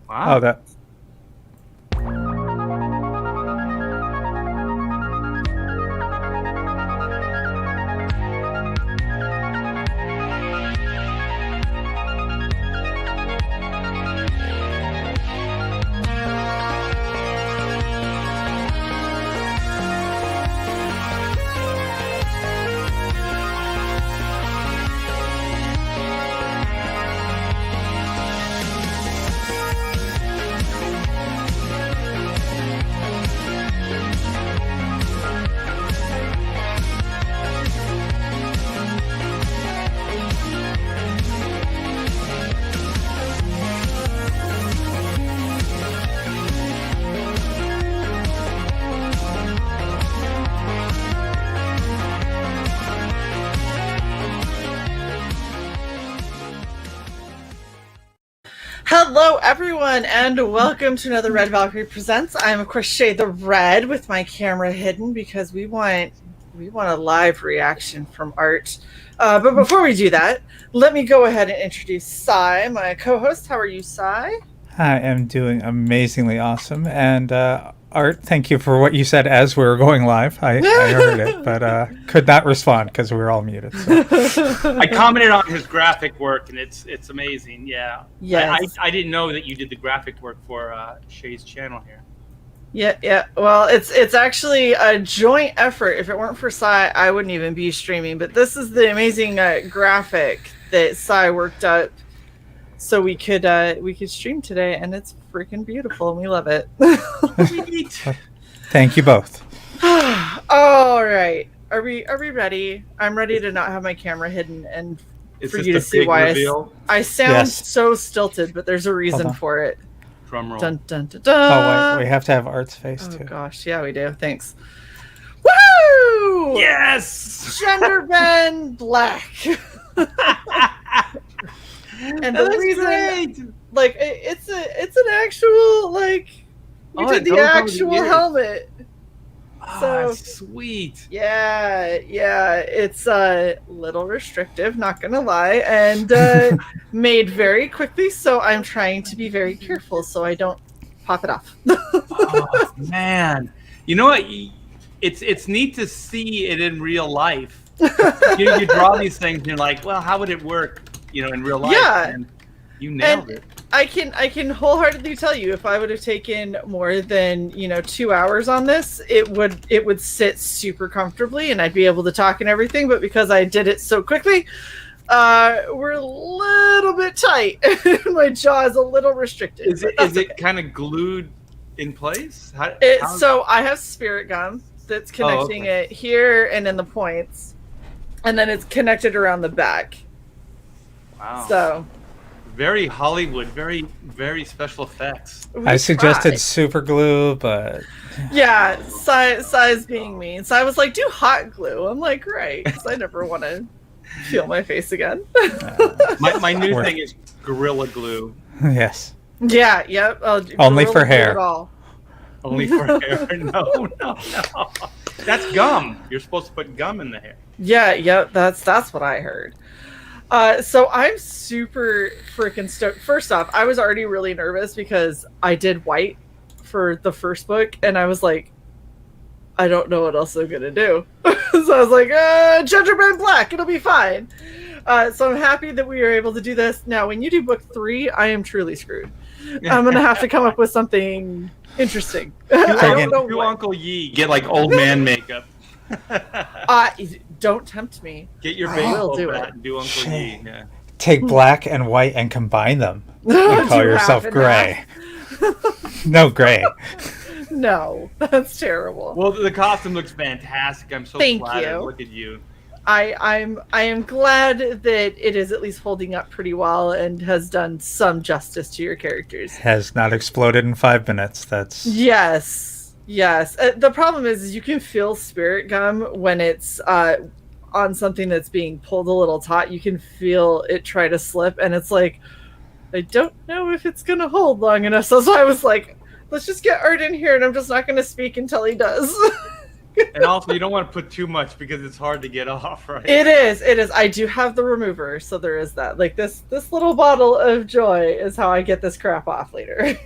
Wow. Oh, that. Hello, everyone, and welcome to another Red Valkyrie Presents. I'm, of course, Shae the Red with my camera hidden because we want a live reaction from Art. But before we do that, let me go ahead and introduce CY, my co-host. How are you, CY? I am doing amazingly awesome. And Art, thank you for what you said as we were going live. I heard it, but could not respond because we were all muted. So. I commented on his graphic work, and it's amazing. Yeah. Yes. I didn't know that you did the graphic work for Shae's channel here. Yeah. Well, it's actually a joint effort. If it weren't for CY, I wouldn't even be streaming. But this is the amazing graphic that CY worked up so we could stream today, and it's freaking beautiful, and we love it. Thank you both. All right, are we ready? I'm ready to not have my camera hidden and for you to see why I sound so stilted, but there's a reason for it. Drum roll. Dun, dun, dun, dun. Oh wait, we have to have Art's face too. Oh gosh, yeah, we do. Thanks. Woo! Yes. Gender bend black. And the reason, great. like, it's an actual, like, we did the actual helmet. So sweet. Yeah, it's a little restrictive, not gonna lie, and made very quickly, so I'm trying to be very careful so I don't pop it off. Oh man, you know what? It's neat to see it in real life. You draw these things and you're like, well, how would it work, in real life? Yeah, and you nailed it. I can wholeheartedly tell you, if I would have taken more than 2 hours on this, it would sit super comfortably and I'd be able to talk and everything. But because I did it so quickly, we're a little bit tight. My jaw is a little restricted. Is it kind of glued in place? So I have spirit gum that's connecting it here and in the points, and then it's connected around the back. Wow. So. Very Hollywood, very, very special effects. I suggested super glue, but yeah, Cy's being mean. So I was like, do hot glue. I'm like, great, because I never want to feel my face again. My new thing is Gorilla Glue. Yes. Yeah, yep. Only for hair. Only for hair. No. That's gum. You're supposed to put gum in the hair. Yeah, yep. That's what I heard. So I'm super freaking stoked. First off, I was already really nervous because I did white for the first book, and I was like, I don't know what else I'm gonna do. So I was like, gingerbread black, it'll be fine. So I'm happy that we were able to do this. Now, when you do book 3, I am truly screwed. I'm gonna have to come up with something interesting. I don't know do Uncle Yi get like old man makeup. Don't tempt me. Get your baseball bat and do Uncle Yi. Yeah. Take black and white and combine them. And call yourself gray. No, gray. No, that's terrible. Well, the costume looks fantastic. I'm so flattered. Look at you. I am glad that it is at least holding up pretty well and has done some justice to your characters. Has not exploded in 5 minutes. That's Yes. The problem is you can feel spirit gum when it's on something that's being pulled a little taut. You can feel it try to slip, and it's like, I don't know if it's going to hold long enough. So I was like, let's just get Art in here, and I'm just not going to speak until he does. And also, you don't want to put too much because it's hard to get off, right? It is. I do have the remover, so there is that. Like this little bottle of joy is how I get this crap off later.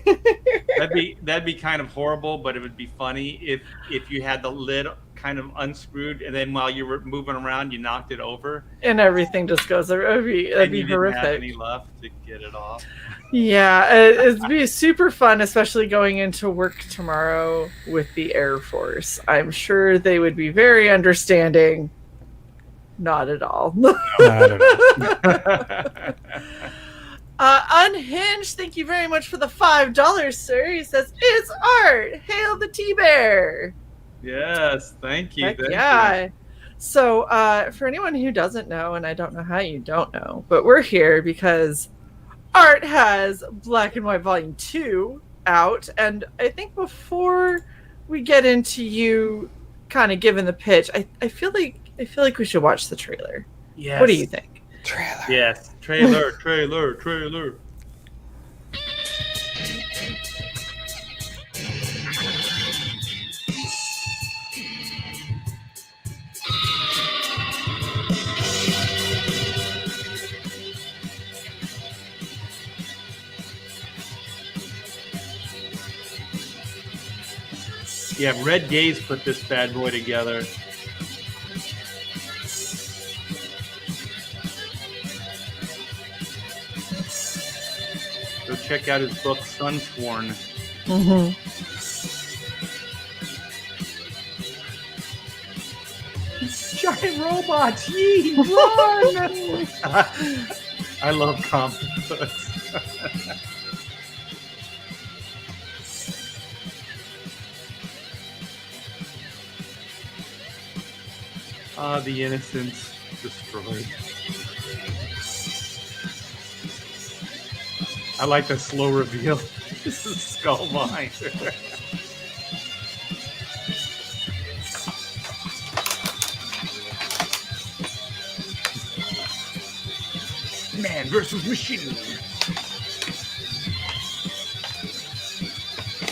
That'd be kind of horrible, but it would be funny if you had the lid kind of unscrewed, and then while you were moving around, you knocked it over, And everything just goes. That'd be and you didn't have horrific. any left to get it off. Yeah, it'd be super fun, especially going into work tomorrow with the Air Force. I'm sure they would be very understanding. Not at all. Not at all. Unhinged, thank you very much for the $5, sir. He says, it's Art. Hail the T-Bear. Yes, thank you. Heck Thank yeah. you. So, for anyone who doesn't know, and I don't know how you don't know, but we're here because Art has Black and White Volume 2 out, and I think before we get into you kind of giving the pitch, I feel like we should watch the trailer. Yes. What do you think? Trailer. Yes, trailer. Yeah, Red Gaze put this bad boy together. Go check out his book, Sunsworn. Mm-hmm. Giant robots, yee, run! I love comic books. The innocence destroyed. I like the slow reveal. This is Skullminder. Man versus machine.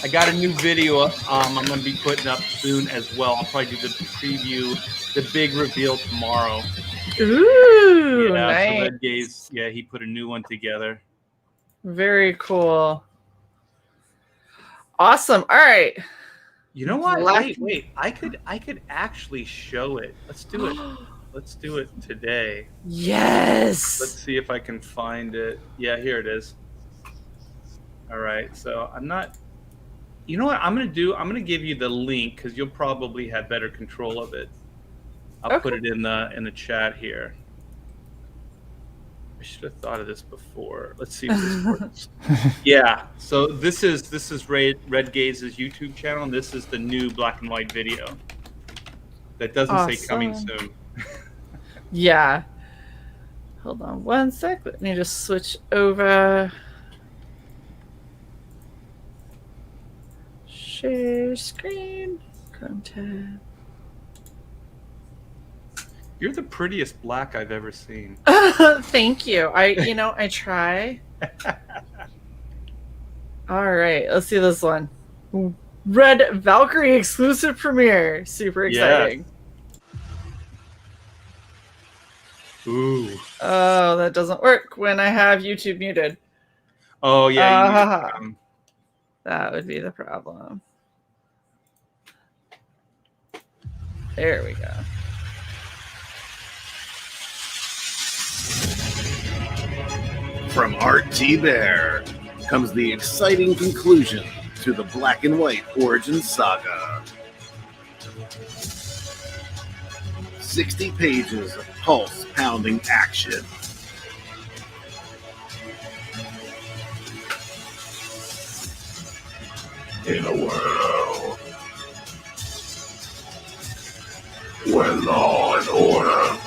I got a new video I'm going to be putting up soon as well. I'll probably do the preview, the big reveal tomorrow. Ooh, Yeah, nice. so Red Gaze, yeah, he put a new one together. Very cool. Awesome. All right. You know what? Black- Wait. I could actually show it. Let's do it. Let's do it today. Yes. Let's see if I can find it. Yeah, here it is. All right. So I'm not. You know what I'm gonna do? I'm gonna give you the link because you'll probably have better control of it. I'll put it in the chat here. I should have thought of this before. Let's see if this works. Yeah. So this is Red Gaze's YouTube channel, and this is the new black and white video. That doesn't say coming soon. Yeah. Hold on one sec. Let me just switch over. Share screen. Chrome tab. You're the prettiest black I've ever seen. Thank you. I try. All right, let's see this one. Red Valkyrie exclusive premiere. Super exciting. Yes. Ooh. Oh, that doesn't work when I have YouTube muted. Oh yeah. That would be the problem. There we go. From Art Thibert comes the exciting conclusion to the Black and White origin saga. 60 pages of pulse-pounding action. In a world where law and order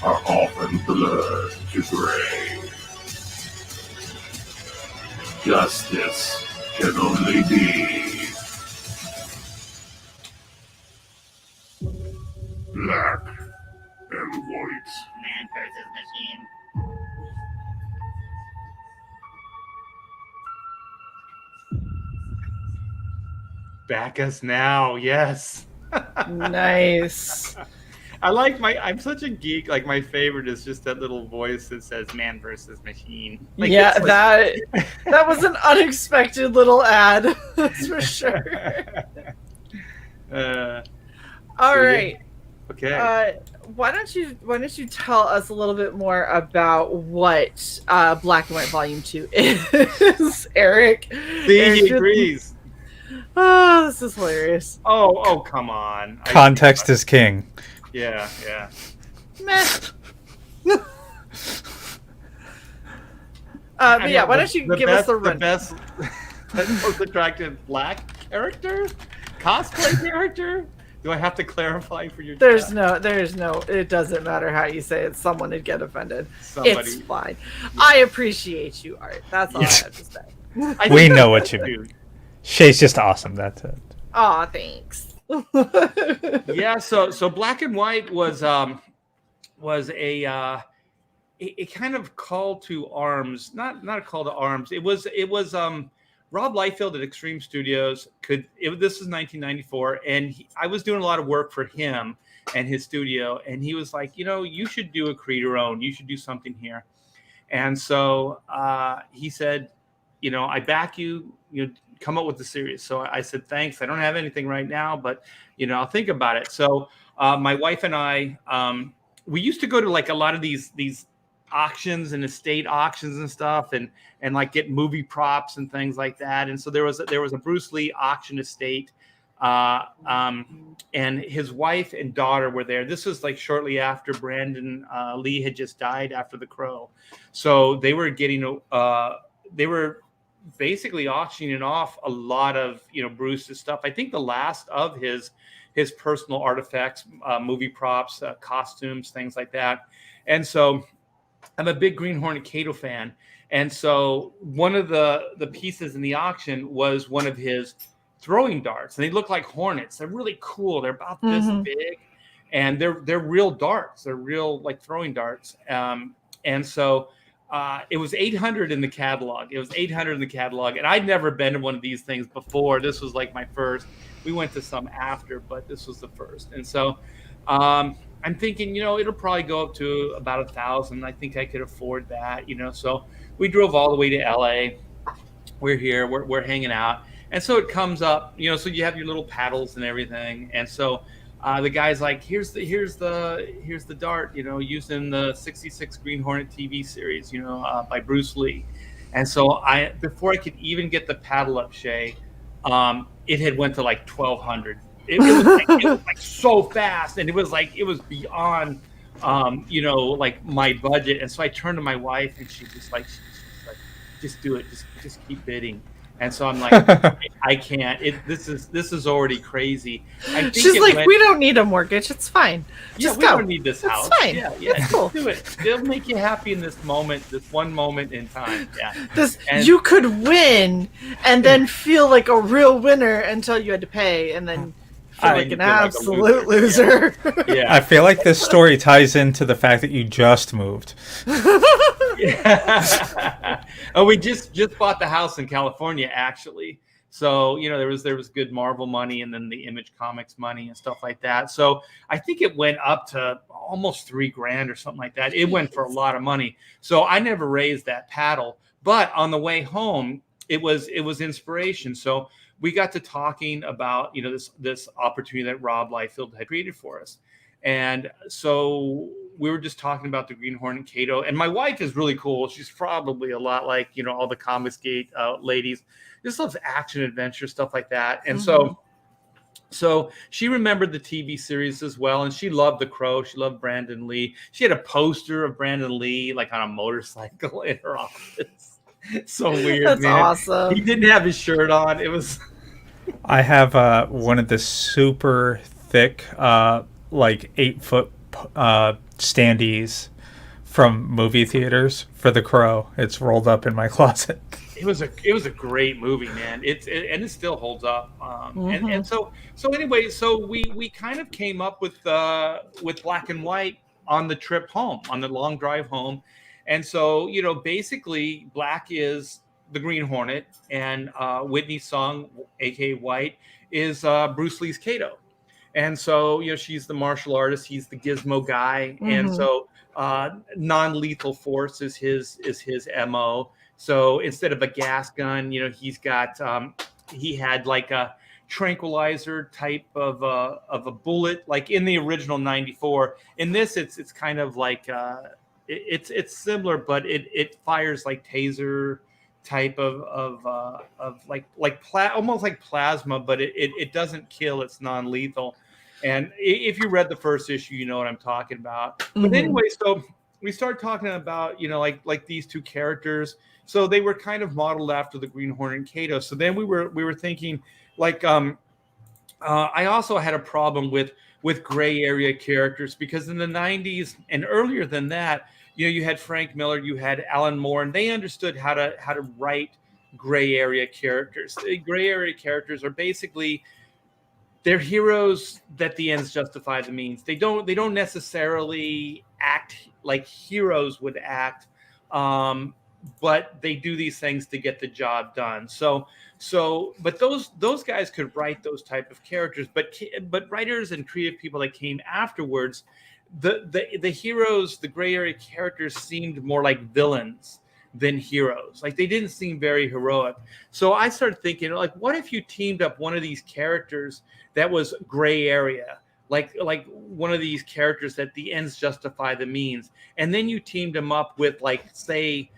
are often blurred to gray, justice can only be black and white. Man versus machine. Back us now, yes. Nice. I'm such a geek. Like, my favorite is just that little voice that says "man versus machine." Like, Yeah, it's like- that was an unexpected little ad. That's for sure. uh, All So, yeah. right. okay. Why don't you tell us a little bit more about what Black and White Volume 2 is, Eric? See, Eric, he agrees. Oh, this is hilarious. Oh, come on. Context is king. Yeah. Meh. But yeah, why don't you give us the run? best, most attractive black character, cosplay character? Do I have to clarify for your? There's no. It doesn't matter how you say it. Someone would get offended. Somebody. It's fine. I appreciate you, Art. That's all Yes. I have to say. We know what you mean. Shae's just awesome. That's it. Aw, thanks. Yeah. So Black and White was a kind of call to arms. Not a call to arms. It was Rob Liefeld at Extreme Studios. This was 1994, and I was doing a lot of work for him and his studio, and he was like, you should do a create your own. You should do something here. And so he said, I back you. Come up with the series. So I said, thanks. I don't have anything right now, but I'll think about it. So my wife and I, we used to go to like a lot of these auctions and estate auctions and stuff, and like get movie props and things like that. And so there was a Bruce Lee auction estate, and his wife and daughter were there. This was like shortly after Brandon Lee had just died after The Crow. So they were basically auctioning off a lot of Bruce's stuff. I think the last of his personal artifacts, movie props, costumes, things like that. And so I'm a big Green Hornet Kato fan, and so one of the pieces in the auction was one of his throwing darts, and they look like hornets. They're really cool. They're about this big, and they're real darts. They're real like throwing darts. And so it was 800 in the catalog. And I'd never been to one of these things before. This was like my first. We went to some after, but this was the first. And so I'm thinking, it'll probably go up to about 1,000. I think I could afford that, So we drove all the way to LA. We're here. We're hanging out. And so it comes up, so you have your little paddles and everything. And so the guy's like, here's the dart, using the '66 Green Hornet TV series, by Bruce Lee. And so before I could even get the paddle up, Shae, it had went to like 1,200. It was like so fast, and it was beyond, like my budget. And so I turned to my wife, and she's just like, just do it, just keep bidding. And so I'm like, I can't. This is already crazy. I think She's like, we don't need a mortgage. It's fine. Just we go. don't need this house. It's fine. Yeah, It's cool. do it. It'll make you happy in this moment, this one moment in time. Yeah. You could win and then feel like a real winner until you had to pay, and then feel like an absolute loser. Yeah. I feel like this story ties into the fact that you just moved. Yeah. Oh, we just bought the house in California, actually. So there was good Marvel money, and then the Image Comics money and stuff like that. So I think it went up to almost $3,000 or something like that. It went for a lot of money. So I never raised that paddle, but on the way home, it was inspiration. So we got to talking about this opportunity that Rob Liefeld had created for us. And so we were just talking about the Green Hornet Kato, and my wife is really cool. She's probably a lot like all the Comicsgate ladies. Just loves action, adventure, stuff like that. And so she remembered the TV series as well, and she loved The Crow. She loved Brandon Lee. She had a poster of Brandon Lee like on a motorcycle in her office. So weird. That's man. awesome. He didn't have his shirt on. It was. I have one of the super thick, like 8-foot standees from movie theaters for The Crow. It's rolled up in my closet. It was a great movie, man. It still holds up. And so anyway, so we kind of came up with Black and White on the trip home, on the long drive home. And so, basically Black is the Green Hornet, and Whitney Sung, aka White, is Bruce Lee's Kato. And so, she's the martial artist, he's the gizmo guy, and Mhm. so non-lethal force is his MO. So instead of a gas gun, he's got he had like a tranquilizer type of a bullet, like in the original '94. In this, it's kind of like it's similar, but it fires like taser type of almost like plasma, but it doesn't kill. It's non-lethal. And if you read the first issue, you know what I'm talking about. But Mhm. anyway, so we start talking about, like these two characters. So they were kind of modeled after the Green Hornet and Kato. So then we were thinking, like, I also had a problem with gray area characters, because in the '90s and earlier than that, you had Frank Miller, you had Alan Moore, and they understood how to write gray area characters. The gray area characters are basically, they're heroes that the ends justify the means. They don't necessarily act like heroes would act, but they do these things to get the job done. But those guys could write those type of characters, but writers and creative people that came afterwards, the heroes, the gray area characters, seemed more like villains than heroes. Like, they didn't seem very heroic. So I started thinking, like, what if you teamed up one of these characters that was gray area, like one of these characters that the ends justify the means, and then you teamed him up with, like, say,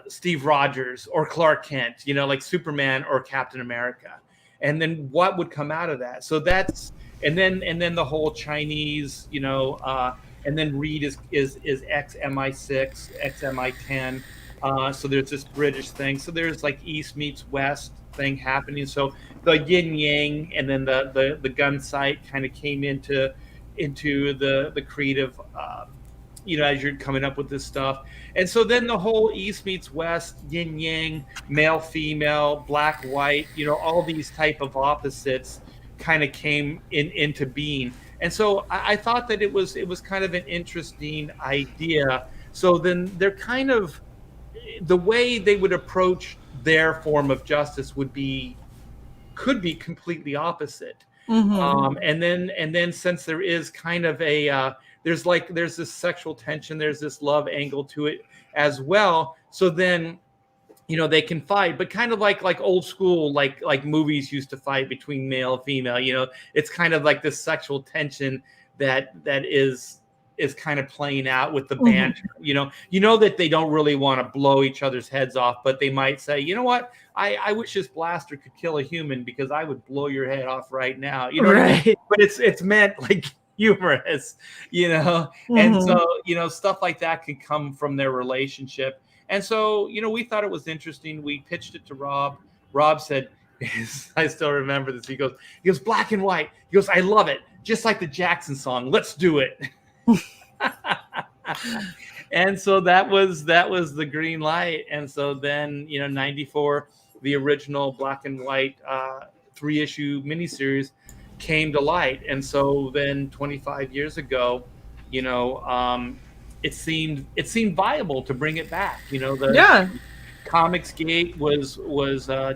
Steve Rogers or Clark Kent, like Superman or Captain America, and then what would come out of that? So that's and then the whole Chinese, and then Reed is ex MI6, ex MI10. So there's this British thing. So there's like East meets West thing happening. So the yin yang, and then the gun sight kind of came into the creative, as you're coming up with this stuff. And so then the whole East meets West, yin yang, male female, black white, all these type of opposites kind of came into being. And so I thought that it was kind of an interesting idea. So then they're kind of, the way they would approach their form of justice could be completely opposite. Mhm. And then since there is kind of a there's this sexual tension, there's this love angle to it as well. So then, they can fight, but kind of like old school, like movies used to fight between male and female. It's kind of like this sexual tension that is kind of playing out with the Mhm. banter. That they don't really want to blow each other's heads off, but they might say, you know what, I wish this blaster could kill a human, because I would blow your head off right now. You know what I mean? Right. But it's meant like humorous, and Mhm. so, stuff like that could come from their relationship. And so, we thought it was interesting. We pitched it to Rob. Rob said, I still remember this. He goes, black and white. He goes, I love it. Just like the Jackson song. Let's do it. And so that was the green light. And so then, '94, the original black and white 3-issue miniseries came to light. And so then 25 years ago, it seemed viable to bring it back. The Yeah. Comics Gate was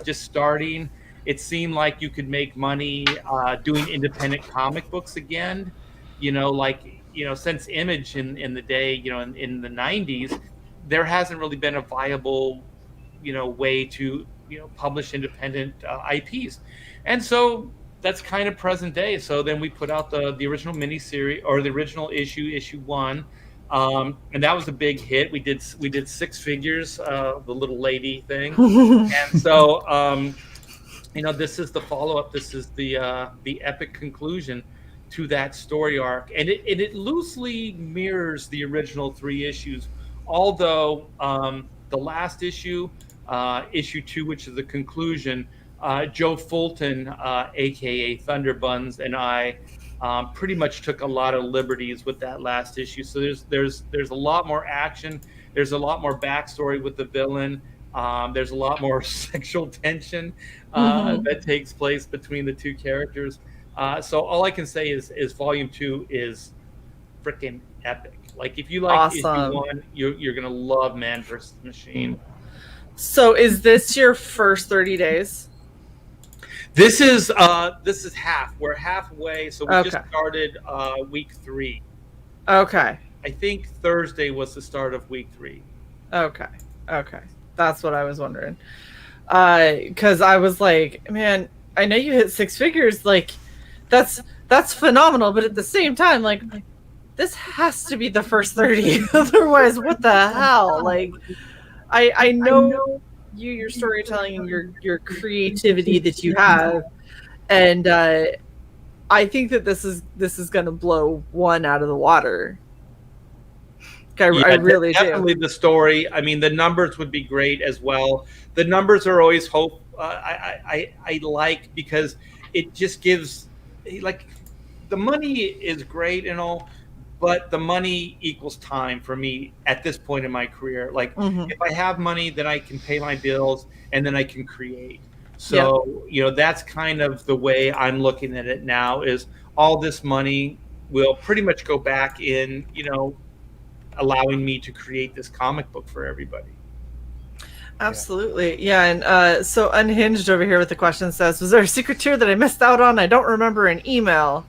just starting. It seemed like you could make money doing independent comic books again. Since Image in the day, in the '90s, there hasn't really been a viable, way to publish independent IPs, and so that's kind of present day. So then we put out the original miniseries, or the original issue 1. And that was a big hit. We did 6 figures, the little lady thing. And so, this is the follow-up. This is the epic conclusion to that story arc, and it loosely mirrors the original 3 issues. Although the last issue, issue 2, which is the conclusion, Joe Fulton, aka Thunderbuns, and I pretty much took a lot of liberties with that last issue. So there's a lot more action. There's a lot more backstory with the villain. There's a lot more sexual tension Mhm. that takes place between the two characters. So all I can say is Volume 2 is freaking epic. Like, if you like issue Awesome. 1, you're gonna love Man vs. Machine. So is this your first 30 days? This is half. We're halfway, so we Okay. just started week 3. Okay. I think Thursday was the start of week 3. Okay. That's what I was wondering. Because I was like, man, I know you hit 6 figures. Like, that's phenomenal. But at the same time, like, this has to be the first 30. Otherwise, what the hell? Like, I know your storytelling and your creativity that you have, and I think that this is going to blow one out of the water. I really definitely do. the story. I mean, the numbers would be great as well. The numbers are always hope. I like, because it just gives, like, the money is great and all, but the money equals time for me at this point in my career. Like, if I have money, then I can pay my bills and then I can create. So, that's kind of the way I'm looking at it now, is all this money will pretty much go back in, allowing me to create this comic book for everybody. Absolutely. Yeah. And so Unhinged over here with the question says, was there a secret tier that I missed out on? I don't remember an email.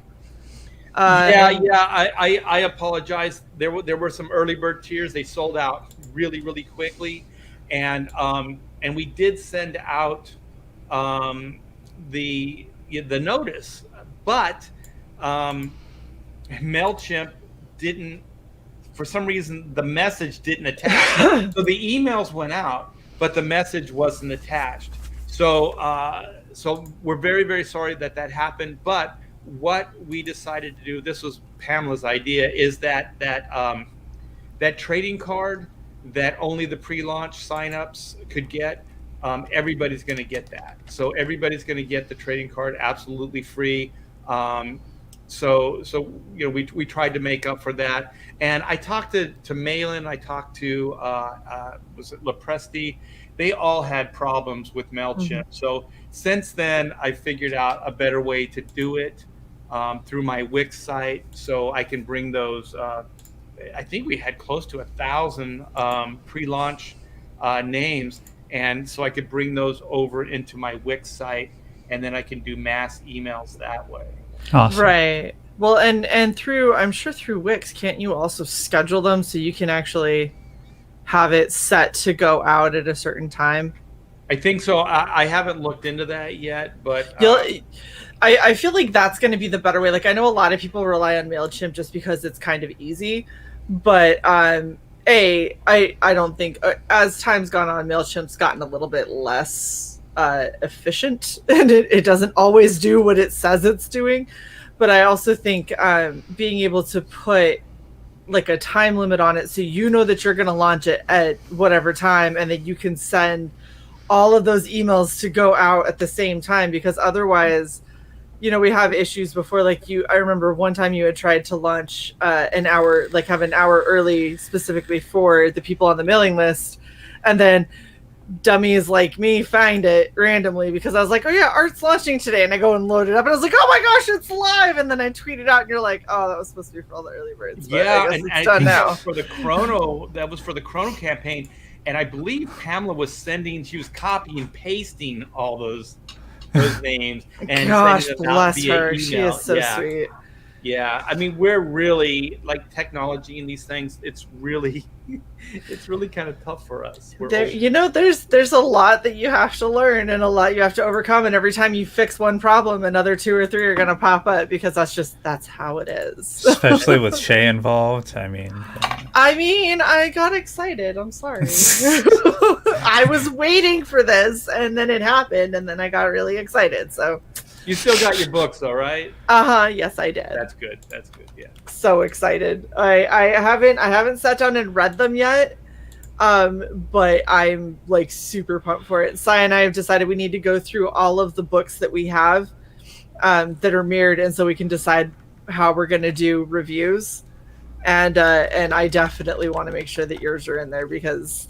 I apologize. There were some early bird tiers. They sold out really, really quickly. And we did send out the notice, but MailChimp didn't, for some reason, the message didn't attach. So the emails went out, but the message wasn't attached. So we're very, very sorry that happened. But what we decided to do, this was Pamela's idea, is that trading card that only the pre-launch signups could get, everybody's going to get that. So everybody's going to get the trading card absolutely free. So we tried to make up for that. And I talked to Malin, I talked to was it Lepresti? They all had problems with MailChimp. So since then, I figured out a better way to do it through my Wix site, so I can bring those. I think we had close to 1,000 pre-launch names, and so I could bring those over into my Wix site, and then I can do mass emails that way. Awesome. Right. Well, and through, I'm sure through Wix, can't you also schedule them so you can actually have it set to go out at a certain time? I think so. I haven't looked into that yet, but I feel like that's going to be the better way. Like, I know a lot of people rely on MailChimp just because it's kind of easy, but I don't think, as time's gone on, MailChimp's gotten a little bit less efficient, and it doesn't always do what it says it's doing. But I also think being able to put like a time limit on it, so you know that you're going to launch it at whatever time, and then you can send all of those emails to go out at the same time, because otherwise, we have issues before. Like, I remember one time you had tried to launch an hour, like have an hour early specifically for the people on the mailing list, and then dummies like me find it randomly because I was like, oh yeah, Art's launching today, and I go and load it up, and I was like, oh my gosh, it's live, and then I tweet it out, and you're like, oh, that was supposed to be for all the early birds. But yeah, I guess and it's done now. That was for the Chrono campaign, and I believe Pamela was she was copying and pasting all those names, and gosh, sending them out bless via her. email. She is so sweet. Yeah, I mean, we're really, like, technology and these things, it's really kind of tough for us. There's a lot that you have to learn and a lot you have to overcome, and every time you fix one problem, another 2 or 3 are going to pop up, because that's how it is. Especially with Shae involved. I mean, I got excited. I'm sorry. I was waiting for this, and then it happened, and then I got really excited. So you still got your books, though, right? Yes, I did. That's good. Yeah. So excited. I haven't sat down and read them yet. But I'm like super pumped for it. Sai and I have decided we need to go through all of the books that we have that are mirrored, and so we can decide how we're going to do reviews. And I definitely want to make sure that yours are in there, because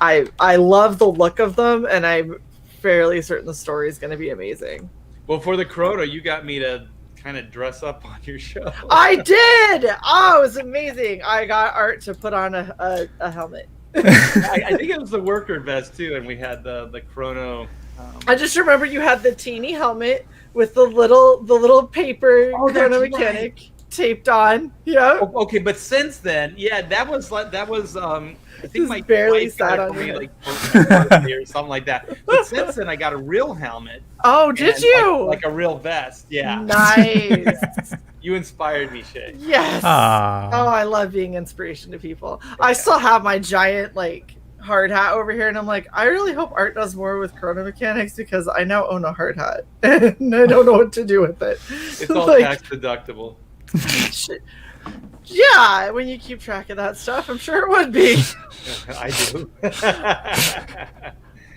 I love the look of them, and I'm fairly certain the story is going to be amazing. Well, for the Chrono, you got me to kind of dress up on your show. I did! Oh, it was amazing. I got Art to put on a helmet. I think it was the worker vest too, and we had the chrono. I just remember you had the teeny helmet with the little paper Oh, that's chrono mechanic taped on. Yeah. Okay, but since then, yeah, that was I think Just my barely wife got sat it on for me your like for my birthday or something like that. But since then, I got a real helmet. Oh, did and, you? like a real vest? Yeah. Nice. You inspired me, Shae. Yes. Ah. Oh, I love being inspiration to people. I still have my giant like hard hat over here, and I'm like, I really hope Art does more with chrono mechanics because I now own a hard hat and I don't know what to do with it. It's all Like, tax deductible. yeah, when you keep track of that stuff, I'm sure it would be. I do.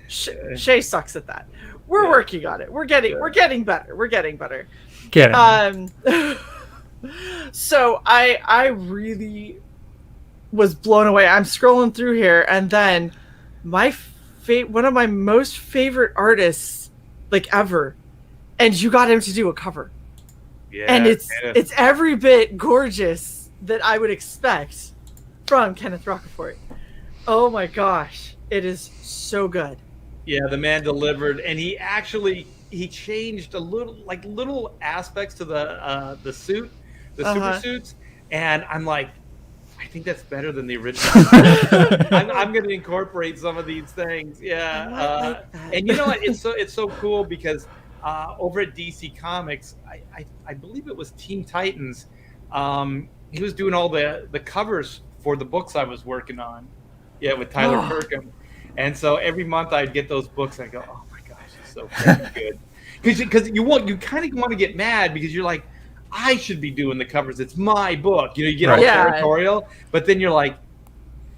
Shae sucks at that. We're working on it. We're getting better. We're getting better. Get it. So I really was blown away. I'm scrolling through here, and then one of my most favorite artists like ever, and you got him to do a cover. Yeah, And it's every bit gorgeous that I would expect from Kenneth Rocafort. Oh my gosh, it is so good. Yeah, the man delivered, and he changed a little aspects to the suit, the super suits, and I'm like, I think that's better than the original. I'm going to incorporate some of these things. Yeah, and you know what? It's so cool because over at DC Comics, I believe it was Teen Titans. He was doing all the covers for the books I was working on. Yeah, with Tyler Kirkham. And so every month I'd get those books and I'd go, oh my gosh, it's so freaking good. Because you kind of want to get mad because you're like, I should be doing the covers. It's my book. You know, you get all territorial, but then you're like,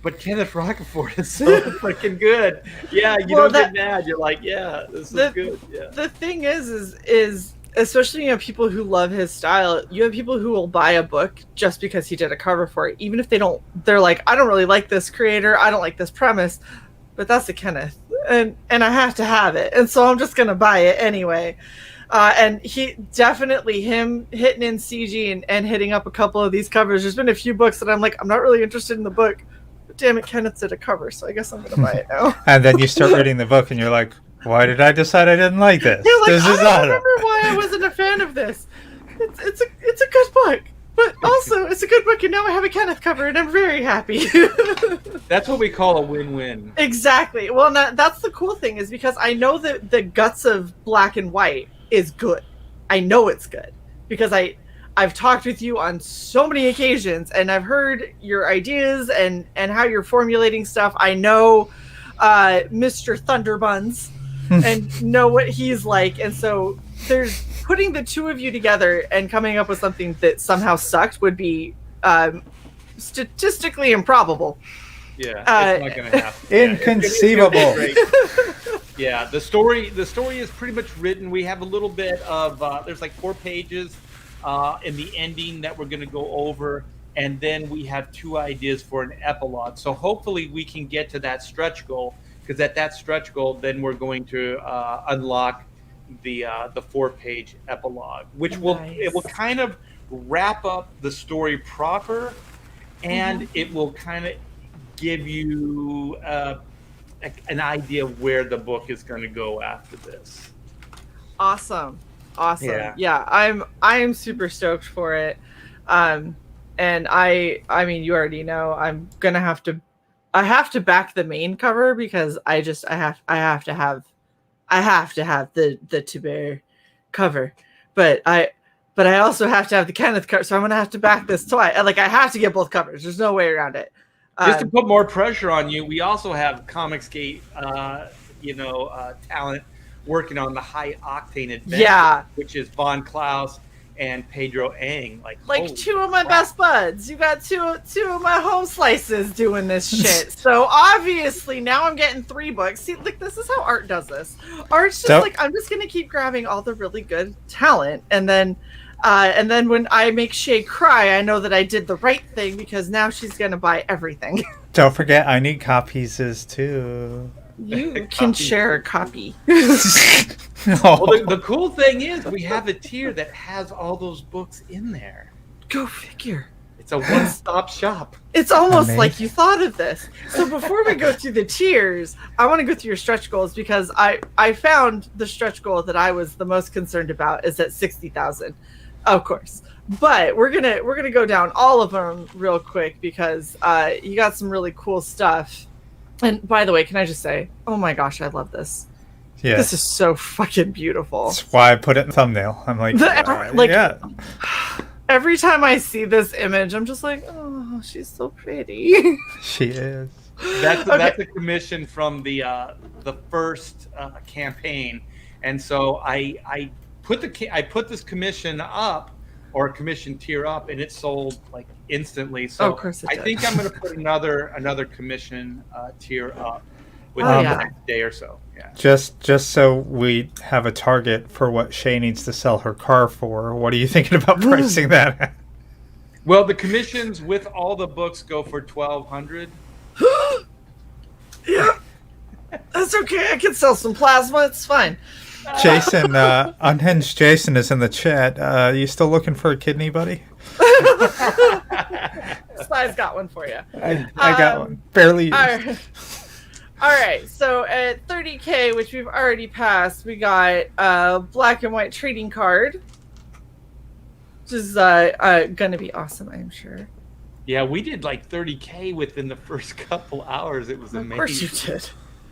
but Kenneth Rocafort is so freaking good. Yeah, you don't get mad. You're like, yeah, this is good. Yeah. The thing is especially people who love his style, you have people who will buy a book just because he did a cover for it, even if they're like, I don't really like this creator, I don't like this premise, but that's a Kenneth, and I have to have it, and so I'm just gonna buy it anyway. And he definitely him hitting in CG and hitting up a couple of these covers. There's been a few books that I'm like, I'm not really interested in the book, but damn it, Kenneth did a cover, so I guess I'm gonna buy it now. And then you start reading the book and you're like, why did I decide I didn't like this? You're like, This is I don't remember why I wasn't a fan of this. It's a good book, but also it's a good book, and now I have a Kenneth cover, and I'm very happy. That's what we call a win-win. Exactly. Well, that's the cool thing, is because I know that the guts of Black and White is good. I know it's good because I've talked with you on so many occasions, and I've heard your ideas and how you're formulating stuff. I know Mr. Thunderbuns and know what he's like, and so there's putting the two of you together and coming up with something that somehow sucked would be statistically improbable. Yeah, it's not gonna happen. Inconceivable. Yeah, the story is pretty much written. We have a little bit of there's like 4 pages in the ending that we're gonna go over, and then we have 2 ideas for an epilogue. So hopefully we can get to that stretch goal, because at that stretch goal, then we're going to unlock the 4-page epilogue, which will kind of wrap up the story proper, and it will kind of give you an idea of where the book is going to go after this. Awesome. Yeah, I am super stoked for it. And I mean, you already know I'm gonna have to back the main cover because I have to have the Thibert cover, but I also have to have the Kenneth cover, so I'm gonna have to back this twice. Like, I have to get both covers. There's no way around it. Just to put more pressure on you, we also have Comicsgate, talent working on the High Octane Adventure, which is Von Klaus and Pedro Ang. Like 2 of my best buds. You got two of my home slices doing this shit. So obviously now I'm getting 3 books. See, like, this is how Art does this. Art's just like, I'm just gonna keep grabbing all the really good talent, and then when I make Shae cry, I know that I did the right thing because now she's gonna buy everything. Don't forget, I need copies too. You can share a copy. Well, the cool thing is we have a tier that has all those books in there. Go figure. It's a one-stop shop. It's almost Amazing. like you thought of this. So before we go through the tiers, I want to go through your stretch goals because I found the stretch goal that I was the most concerned about is at 60,000, of course. But we're gonna go down all of them real quick because you got some really cool stuff. And by the way, can I just say, oh my gosh, I love this. Yeah. This is so fucking beautiful. That's why I put it in the thumbnail. I'm like, yeah. Every time I see this image, I'm just like, oh, she's so pretty. She is. That's a commission from the first campaign, and so I put this commission up, or commission tier up, and it sold like instantly. So of course it did. I think I'm going to put another commission tier up within the next day or so. Yeah. Just so we have a target for what Shae needs to sell her car for. What are you thinking about pricing that at? Well, the commissions with all the books go for $1,200. Yeah, that's okay. I can sell some plasma. It's fine. Jason, Unhinged Jason is in the chat. You still looking for a kidney, buddy? Sly's got one for you. I got one. Barely used. All right, so at 30K, which we've already passed, we got a black and white trading card, which is gonna be awesome, I'm sure. Yeah, we did like 30K within the first couple hours. It was amazing. Of course you did.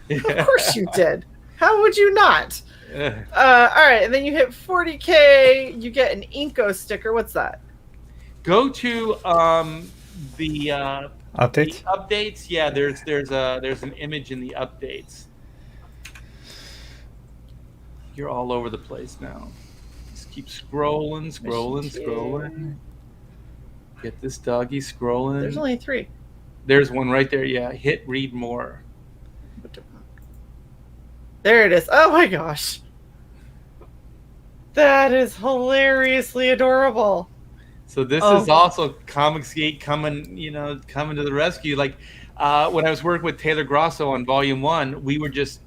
Yeah. Of course you did. How would you not? All right, and then you hit 40K, you get an Inko sticker. What's that? Go to the Updates? The updates. Yeah, there's an image in the updates. You're all over the place now. Just keep scrolling. Get this doggy scrolling. There's only 3. There's one right there. Yeah, hit read more. There it is. Oh my gosh. That is hilariously adorable. So this is also Comicsgate coming to the rescue. Like when I was working with Taylor Grosso on Volume 1, we were just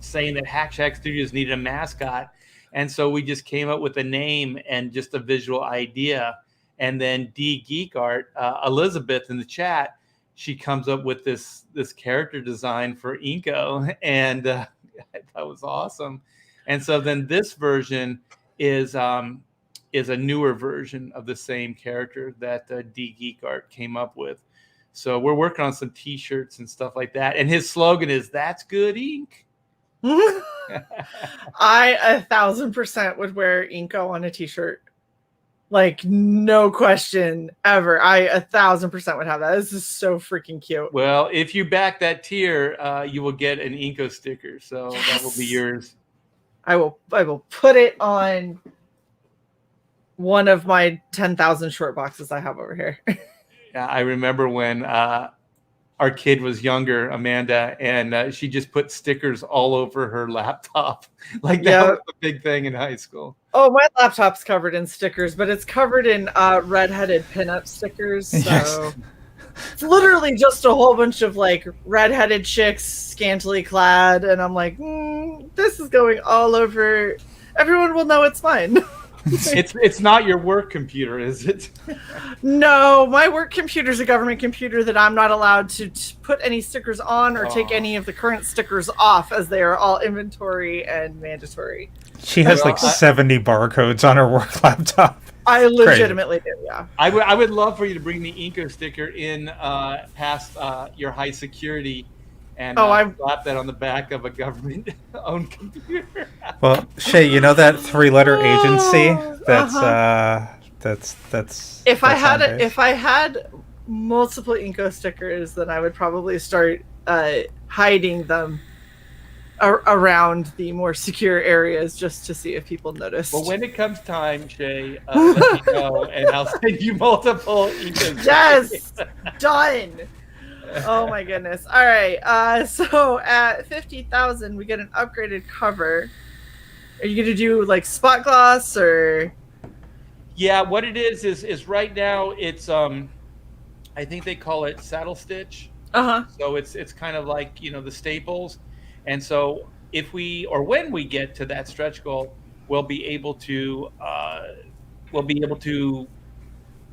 saying that Hack Shack Studios needed a mascot. And so we just came up with a name and just a visual idea. And then D Geek Art, Elizabeth in the chat, she comes up with this character design for Inko. And I thought it was awesome. And so then this version is a newer version of the same character that D Geek Art came up with. So we're working on some T-shirts and stuff like that. And his slogan is "That's good ink." I 1,000% would wear Inko on a T-shirt, like no question ever. I 1,000% would have that. This is so freaking cute. Well, if you back that tier, you will get an Inko sticker. So that will be yours. I will put it on one of my 10,000 short boxes I have over here. Yeah, I remember when our kid was younger, Amanda, and she just put stickers all over her laptop. Like that was a big thing in high school. Oh, my laptop's covered in stickers, but it's covered in redheaded pinup stickers. So Yes. It's literally just a whole bunch of like redheaded chicks, scantily clad, and I'm like, this is going all over. Everyone will know it's mine. It's not your work computer, is it? No, my work computer is a government computer that I'm not allowed to put any stickers on or take any of the current stickers off, as they are all inventory and mandatory. She has 70 barcodes on her work laptop. I legitimately do, yeah. I would love for you to bring the Inko sticker in past your high security and slap that on the back of a government-owned computer. Well, Shae, you know that 3-letter agency that's If I had multiple Inko stickers, then I would probably start hiding them around the more secure areas just to see if people notice. Well, when it comes time, Shae, let me know, and I'll send you multiple Inko stickers. Yes, done. Oh my goodness. All right. So at 50,000, we get an upgraded cover. Are you gonna do like spot gloss or? Yeah, what it is right now it's I think they call it saddle stitch. So it's kind of like the staples, and so when we get to that stretch goal, we'll be able to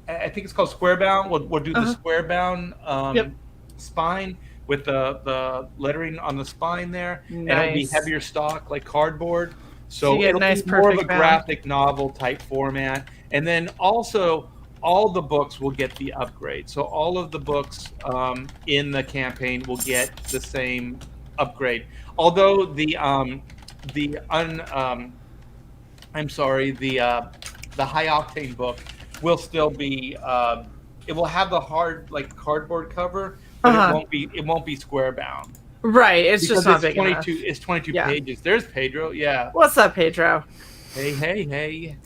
I think it's called square bound. We'll do the square bound Yep. spine with the lettering on the spine there, and it'll be Nice. heavier stock like cardboard. So So you get it'll nice, be more of a perfect bound. graphic novel type format, and then also all the books will get the upgrade. So all of the books in the campaign will get the same upgrade. Although the high octane book will still be it will have the hard like cardboard cover, but it won't be square bound. Right, it's Because just not big 22 enough. it's 22 Yeah. pages. There's Pedro, yeah. What's up, Pedro? Hey.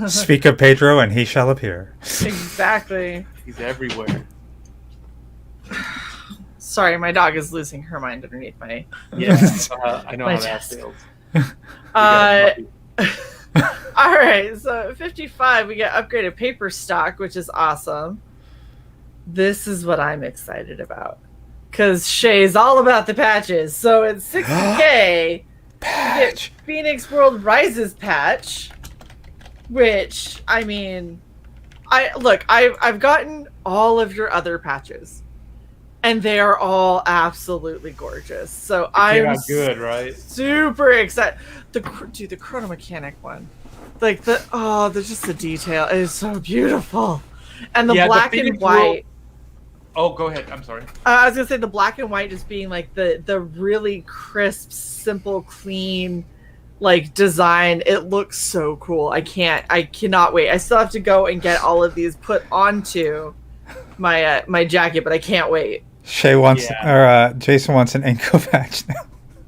Speak of Pedro, and he shall appear. Exactly. He's everywhere. Sorry, my dog is losing her mind underneath my. Yeah, I know My how that chest. feels. We got a puppy. All right, so 55, we get upgraded paper stock, which is awesome. This is what I'm excited about. Because Shae's all about the patches. So it's 60K. Patch. Phoenix World Rises patch, which, I mean, I've gotten all of your other patches. And they are all absolutely gorgeous. So I'm good, right? super excited. The chrono mechanic one, like just the detail is so beautiful, and the black and white. Oh, go ahead. I'm sorry. I was gonna say the black and white just being like the really crisp, simple, clean, like design. It looks so cool. I cannot wait. I still have to go and get all of these put onto my my jacket, but I can't wait. Shae wants, or Jason wants an Inko patch now.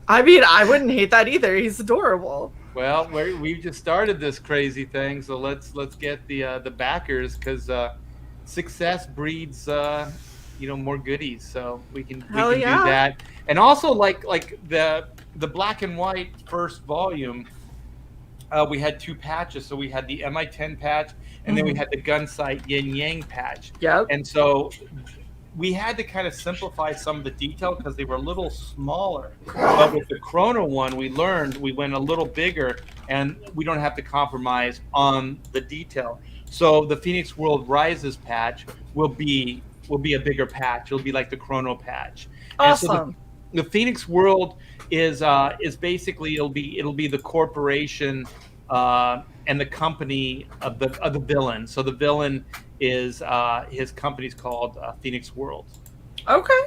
I mean, I wouldn't hate that either. He's adorable. Well, we've just started this crazy thing, so let's get the backers, because success breeds more goodies, so we can do that. And also like the black and white first volume, we had 2 patches. So we had the MI10 patch, and then we had the Gunsight Yin Yang patch. Yep. And so we had to kind of simplify some of the detail because they were a little smaller. But with the Chrono one, we went a little bigger, and we don't have to compromise on the detail. So the Phoenix World Rises patch will be a bigger patch. It'll be like the Chrono patch. Awesome. And so the Phoenix World is basically it'll be the corporation and the company of the villain. So the villain is his company's called Phoenix World. Okay.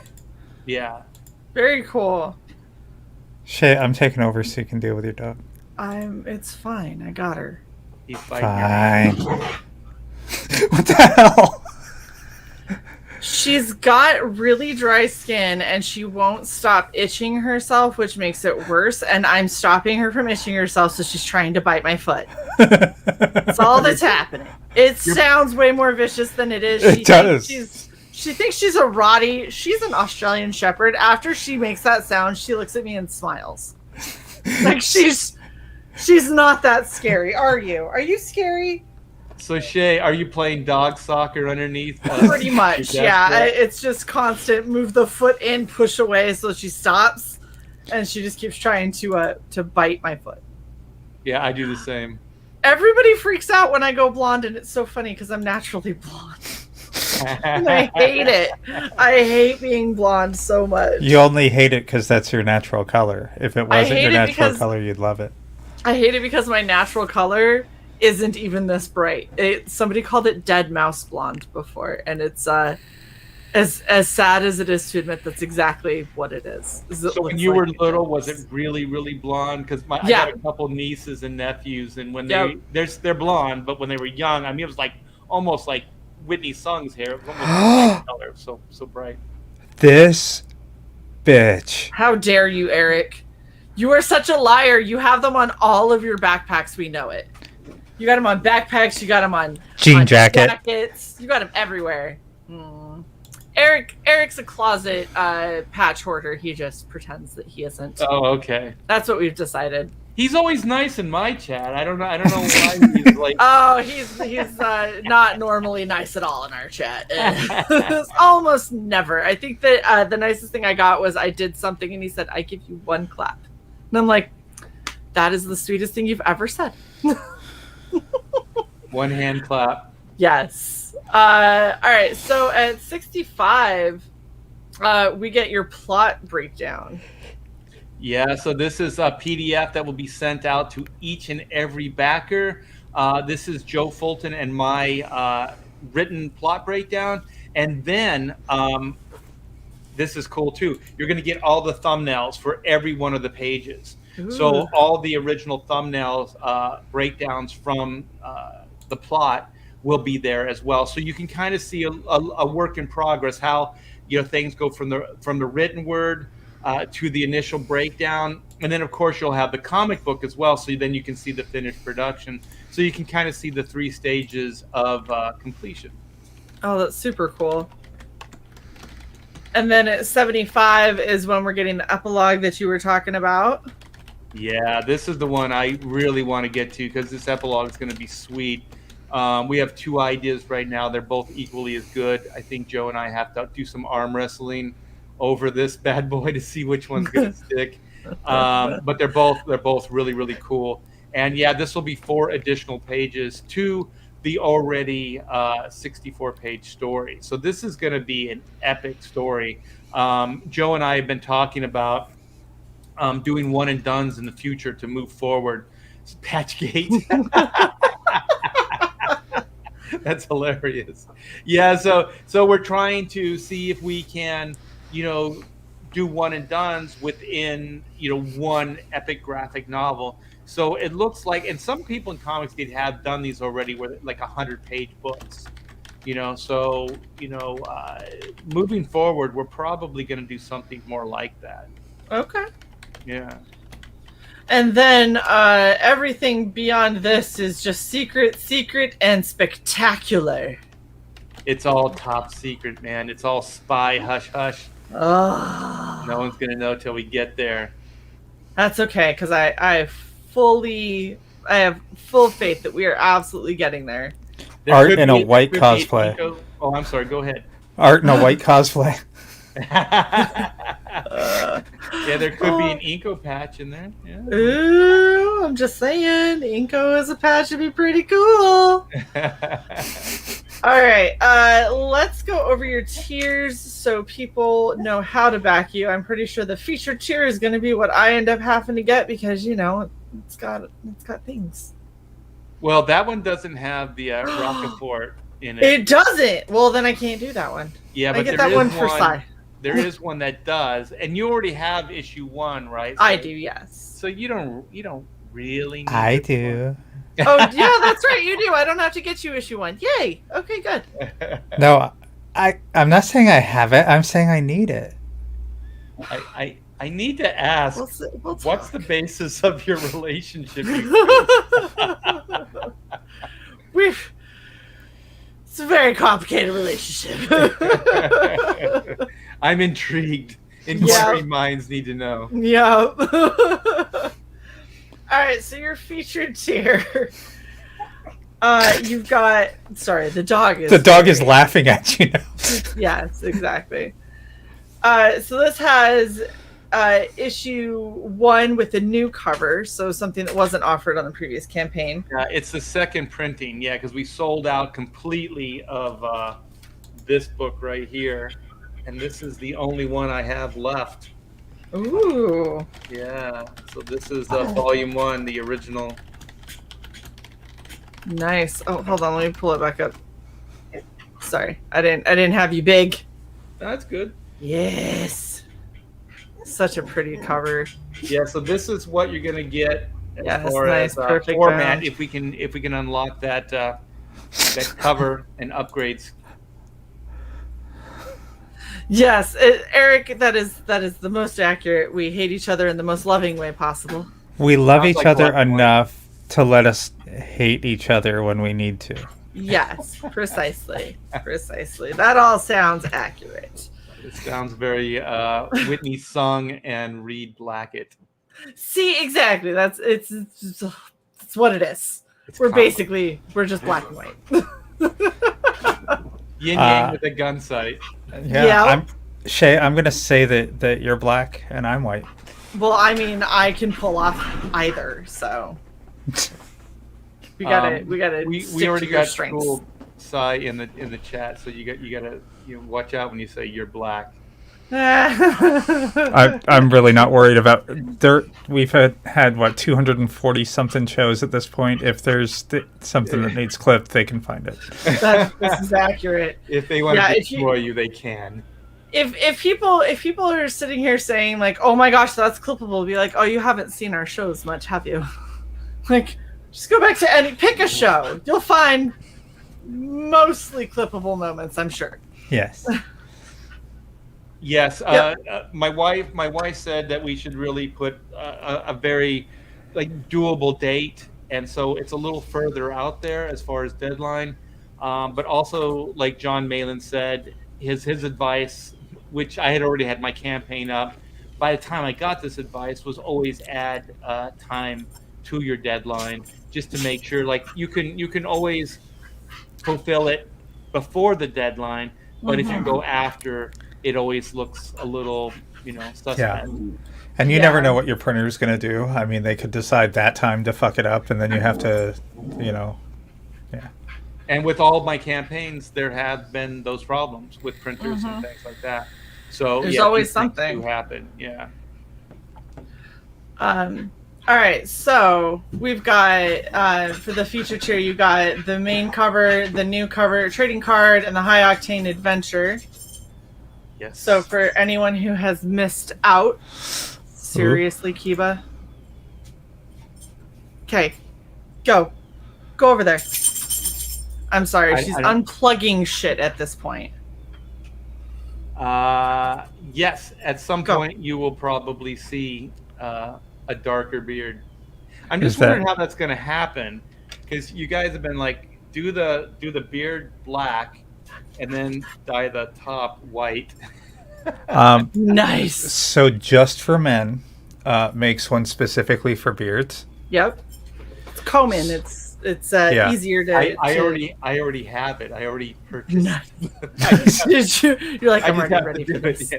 Yeah. Very cool. Shae, I'm taking over so you can deal with your dog. It's fine. I got her. He's fighting. Fine. What the hell? She's got really dry skin and she won't stop itching herself, which makes it worse. And I'm stopping her from itching herself, so she's trying to bite my foot. That's all that's happening. It sounds way more vicious than it is. It does. She thinks she's a Rottie. She's an Australian Shepherd. After she makes that sound, she looks at me and smiles. Like she's not that scary. Are you? Are you scary? So Shae, are you playing dog soccer underneath? Pretty much, yeah. It's just constant move the foot in, push away, so she stops, and she just keeps trying to bite my foot. Yeah, I do the same. Everybody freaks out when I go blonde, and it's so funny because I'm naturally blonde. And I hate it. I hate being blonde so much. You only hate it because that's your natural color. If it wasn't your natural color, you'd love it. I hate it because my natural color isn't even this bright. Somebody called it dead mouse blonde before, and it's as sad as it is to admit, that's exactly what it is. So when you were little, was it really, really blonde? Because I got a couple nieces and nephews, and when they're blonde, but when they were young, I mean, it was like almost like Whitney Sung's hair. It was almost color, so bright. This bitch. How dare you, Eric? You are such a liar. You have them on all of your backpacks. We know it. You got them on backpacks. You got them on jean jackets. You got them everywhere. Eric's a closet patch hoarder. He just pretends that he isn't. Oh, okay. That's what we've decided. He's always nice in my chat. I don't know why he's like. Oh, he's not normally nice at all in our chat. Almost never. I think that the nicest thing I got was I did something and he said, "I give you 1 clap," and I'm like, "That is the sweetest thing you've ever said." 1 hand clap. Yes. All right, so at 65, we get your plot breakdown. Yeah, so this is a PDF that will be sent out to each and every backer. This is Joe Fulton and my written plot breakdown. And then this is cool too. You're going to get all the thumbnails for every one of the pages. Ooh. So all the original thumbnails, breakdowns from the plot will be there as well. So you can kind of see a work in progress, how things go from the written word to the initial breakdown, and then of course you'll have the comic book as well. So then you can see the finished production. So you can kind of see the 3 stages of completion. Oh, that's super cool. And then at 75 is when we're getting the epilogue that you were talking about. Yeah, this is the one I really want to get to because this epilogue is going to be sweet. We have 2 ideas right now. They're both equally as good. I think Joe and I have to do some arm wrestling over this bad boy to see which one's going to stick. But they're both really, really cool. And yeah, this will be 4 additional pages to the already 64-page story. So this is going to be an epic story. Joe and I have been talking about doing one and dones in the future to move forward. Patchgate. That's hilarious. Yeah, so we're trying to see if we can, do one and dones within, one epic graphic novel. So it looks like, and some people in comics did have done these already, where like 100-page books. So moving forward, we're probably going to do something more like that. Okay. Yeah. And then everything beyond this is just secret, and spectacular. It's all top secret, man. It's all spy hush hush. Oh. No one's gonna know till we get there. That's okay, because I have full faith that we are absolutely getting there. Art in a white cosplay. Oh, I'm sorry. Go ahead. Art in a white cosplay. Yeah, there could be an Inko patch in there. Yeah. Ooh, I'm just saying, Inko as a patch would be pretty cool. All right, let's go over your tiers so people know how to back you. I'm pretty sure the featured tier is going to be what I end up having to get because it's got things. Well, that one doesn't have the Rockafort in it. It doesn't. Well, then I can't do that one. Yeah, but I get that one for Psy. There is one that does, and you already have issue 1, right? So, I do, yes. So you don't really need I do. Oh yeah, that's right, you do. I don't have to get you issue 1. Yay. Okay, good. No, I'm not saying I have it. I'm saying I need it. I need to ask, We'll what's the basis of your relationship? It's a very complicated relationship. I'm intrigued. Inquiring minds need to know. Yeah. All right, so your featured tier. You've got. Sorry, the dog is. The dog is laughing at you now. Yes, exactly. So this has issue 1 with a new cover, so something that wasn't offered on the previous campaign. It's the second printing, because we sold out completely of this book right here, and this is the only one I have left. Ooh. Yeah, so this is volume 1, the original. Nice. Oh, hold on, let me pull it back up. Sorry, I didn't have you big. That's good. Yes. Such a pretty cover. Yeah, so this is what you're gonna get as far nice, as perfect format. bound. If we can unlock that cover and upgrades. Yes, Eric, that is the most accurate. We hate each other in the most loving way possible. We love Sounds each like other black and white. enough to let us hate each other when we need to. Yes, precisely. That all sounds accurate. It sounds very Whitney Sung and Reed Blackett. See, exactly. It's what it is. It's We're complicated. just black and white. Yin Yang with a gun sight. Yeah. Shae, I'm gonna say that you're black and I'm white. Well, I mean, I can pull off either, so we gotta. We already got Cy in the chat, so you gotta watch out when you say you're black. I'm really not worried about there. We've had what 240 something shows at this point. If there's something that needs clipped, they can find it. This is accurate. If they want to destroy you, they can. If people are sitting here saying like, "Oh my gosh, that's clippable," be like, "Oh, you haven't seen our shows much, have you?" Like, just go back to pick a show. You'll find mostly clippable moments, I'm sure. Yes. Yes. Yep. My wife said that we should really put a very doable date, and so it's a little further out there as far as deadline. But also, like John Malin said, his advice, which I had already had my campaign up, by the time I got this advice, was always add time to your deadline, just to make sure you can always fulfill it before the deadline, but if you go after, it always looks a little suspect. Yeah. And you never know what your printer is going to do. I mean, they could decide that time to fuck it up, and then you have to, yeah. And with all of my campaigns, there have been those problems with printers and things like that. So there's always something to happen. Yeah. All right, so we've got for the feature tier, you got the main cover, the new cover, trading card, and the high octane adventure. Yes. So for anyone who has missed out, seriously, Kiba. Okay, go over there. I'm sorry, she's unplugging shit at this point. Yes, at some point you will probably see a darker beard. I'm just wondering how that's going to happen, because you guys have been like, do the beard black and then dye the top white. Nice. So Just for Men makes one specifically for beards. Yep. It's Komen. It's easier to. I already have it. I already purchased. Nice. You're like, I'm already ready for this.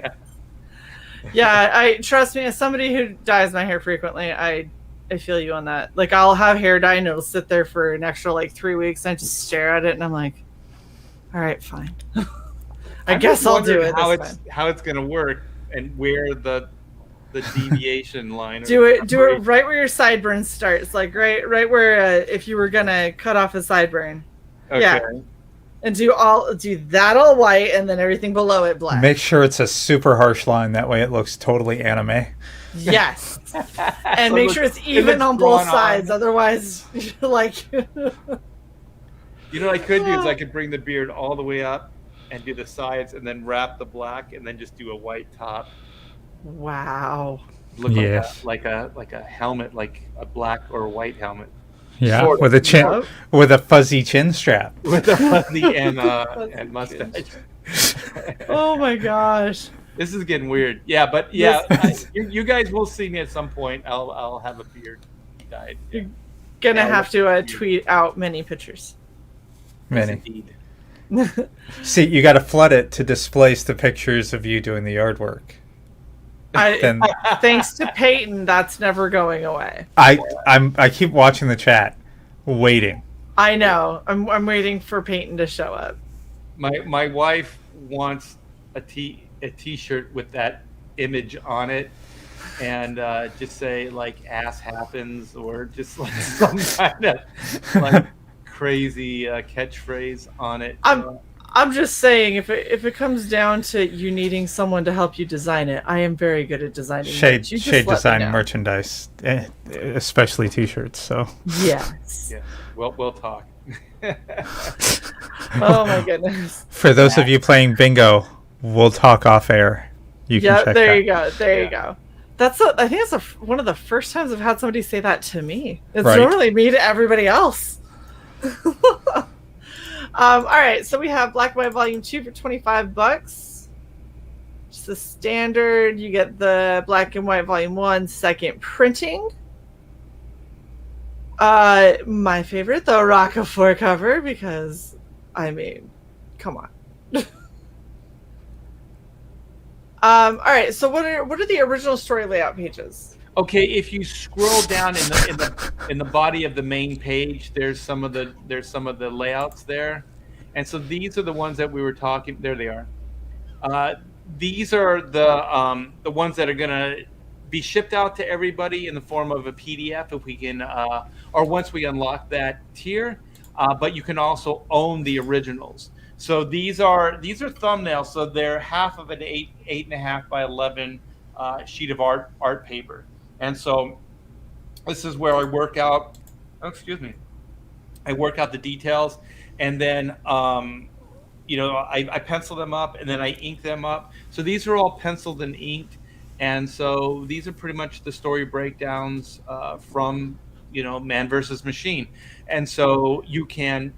Yeah, I trust me. As somebody who dyes my hair frequently, I feel you on that. Like, I'll have hair dye and it'll sit there for an extra 3 weeks, and I just stare at it and I'm like, all right, fine. I guess I'll do it. How it's gonna work and where the deviation line. Do it right where your sideburns start. It's like right where if you were gonna cut off a sideburn. Okay. Yeah. And do that all white, and then everything below it black. Make sure it's a super harsh line. That way it looks totally anime. Yes. And make sure it's even on both sides. Otherwise, like... You know what I could do is I could bring the beard all the way up and do the sides and then wrap the black and then just do a white top. Wow. Look like a helmet, like a black or white helmet. Yeah, sort of, with a chin, with a fuzzy chin strap, with a fuzzy and mustache. Oh my gosh, this is getting weird. Yeah, but you guys will see me at some point. I'll have a beard dyed. You're gonna have to tweet out many pictures. Many. Yes, indeed. See, you got to flood it to displace the pictures of you doing the yard work. Thanks to Peyton, that's never going away. I keep watching the chat, waiting. I know. I'm waiting for Peyton to show up. My wife wants a t-shirt with that image on it, and just say "ass happens" or just some kind of crazy catchphrase on it. I'm just saying, if it comes down to you needing someone to help you design it, I am very good at designing. Shae design merchandise, especially T-shirts. So yes, yeah. We'll talk. Oh my goodness! For those of you playing bingo, we'll talk off air. You can check there that. you go. There you go. I think that's one of the first times I've had somebody say that to me. It's right. Normally me to everybody else. All right, so we have Black and White Volume 2 for $25. Just the standard. You get the Black and White Volume 1 second printing. My favorite, the Rockefeller cover, because, I mean, come on. All right, so what are the original story layout pages? Okay, if you scroll down in the body of the main page, there's some of the layouts there, And so these are the ones that we were talking. There they are. These are the ones that are going to be shipped out to everybody in the form of a PDF if we can, or once we unlock that tier. But you can also own the originals. So these are thumbnails. So they're half of an 8.5 by 11 sheet of art paper. And so this is where I work out. Oh, excuse me. I work out the details, and then I pencil them up, and then I ink them up. So these are all penciled and inked, and so these are pretty much the story breakdowns from Man versus Machine. And so you can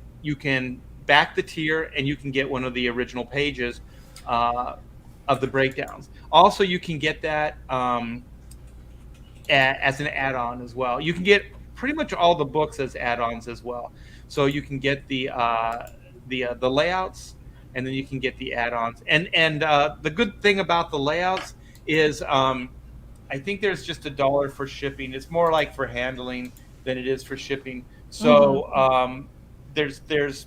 back the tier, and you can get one of the original pages of the breakdowns. Also, you can get that as an add-on as well. You can get pretty much all the books as add-ons as well. So you can get the layouts, and then you can get the add-ons. And the good thing about the layouts is I think there's just $1 for shipping. It's more like for handling than it is for shipping. So there's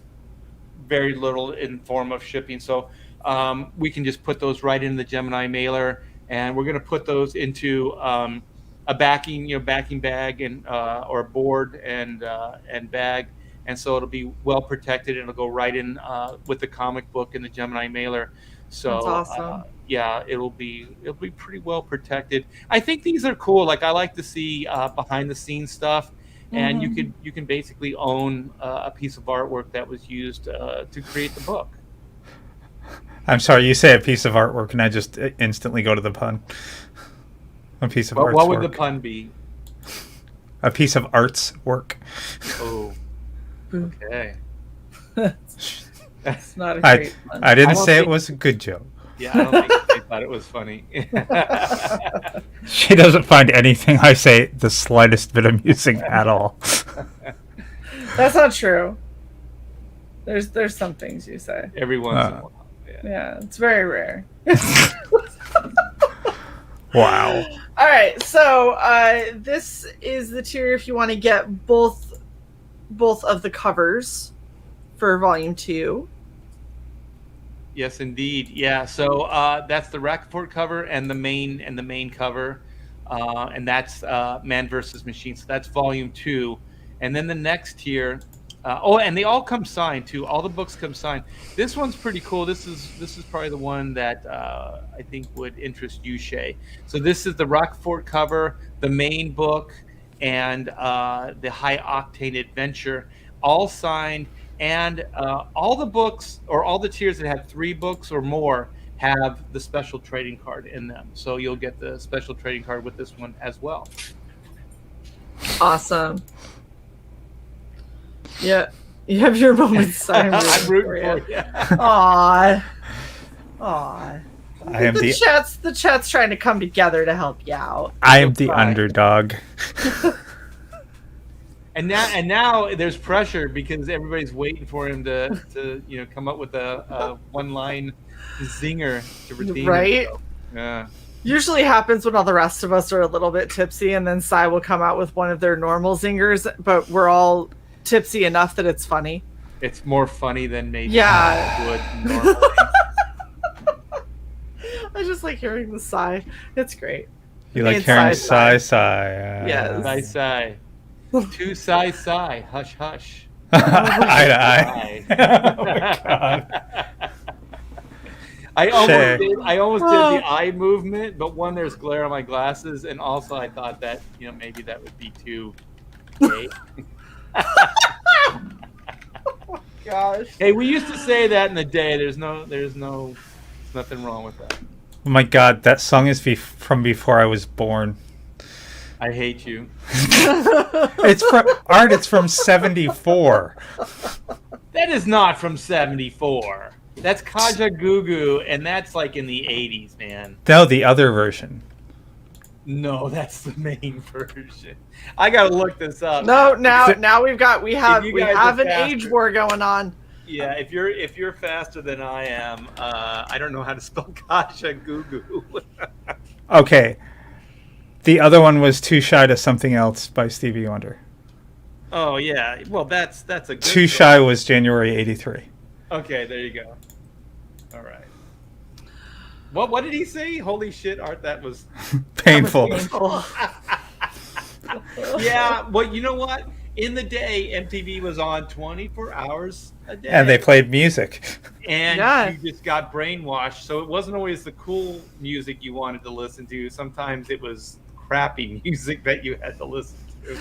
very little in form of shipping. So we can just put those right in the Gemini mailer, and we're going to put those into a backing bag and or a board and bag, and so it'll be well protected, and it'll go right in with the comic book and the Gemini mailer. So That's awesome. Yeah, it'll be pretty well protected. I think these are cool. Like, I like to see behind the scenes stuff, and you can basically own a piece of artwork that was used to create the book. I'm sorry, you say a piece of artwork, and I just instantly go to the pun. A piece of art's What would work. the pun be? A piece of art's work. Oh, okay. That's not a great one. I didn't don't say think- it was a good joke. Yeah, I don't think they thought it was funny. She doesn't find anything I say the slightest bit amusing at all. That's not true. There's some things you say. Every once in a while. Yeah. Yeah, it's very rare. Wow. All right, so this is the tier if you want to get both of the covers for Volume 2. Yes, indeed. Yeah. So that's the Rockport cover and the main cover, and that's Man versus Machine. So that's Volume 2, and then the next tier. And they all come signed too. All the books come signed. This one's pretty cool. This is probably the one that I think would interest you, Shae. So this is the Rockport cover, the main book, and the High Octane Adventure, all signed. And all the books, or all the tiers that have 3 books or more, have the special trading card in them. So you'll get the special trading card with this one as well. Awesome. Yeah, you have your moments. I'm rooting for you. Aww. I am The chat's trying to come together to help you out. I am the underdog. And now there's pressure because everybody's waiting for him to come up with a one-line zinger to redeem Right? himself. Yeah. Usually happens when all the rest of us are a little bit tipsy, and then CY will come out with one of their normal zingers, but we're all tipsy enough that it's funny. It's more funny than maybe Yeah. would normally. I just like hearing the sigh. It's great. You like It's hearing sigh. sigh. Yes. Sigh, sigh. Two sigh, sigh. Hush, hush. Eye to eye. Oh my God. I Shae. almost did the eye movement, but one, there's glare on my glasses, and also I thought that maybe that would be too gay. Gosh. Hey, we used to say that in the day. There's nothing wrong with that. Oh my God, that song is from before I was born. I hate you. It's from Art. It's from '74. That is not from '74. That's Kaja Gugu, and that's like in the '80s, man. No, the other version. No, that's the main version. I gotta look this up. No, now we have you guys an are age faster. war going on. Yeah, if you're faster than I am, I don't know how to spell Kaja Gugu. Okay. The other one was Too Shy to Something Else by Stevie Wonder. Oh yeah, well that's a good Too song. Shy was January '83. Okay, there you go. All right. What did he say? Holy shit, Art, that was Painful. Painful. yeah. Well, you know what? In the day, MTV was on 24 hours a day, And they played music. and Yeah. you just got brainwashed. So it wasn't always the cool music you wanted to listen to. Sometimes it was crappy music that you had to listen to.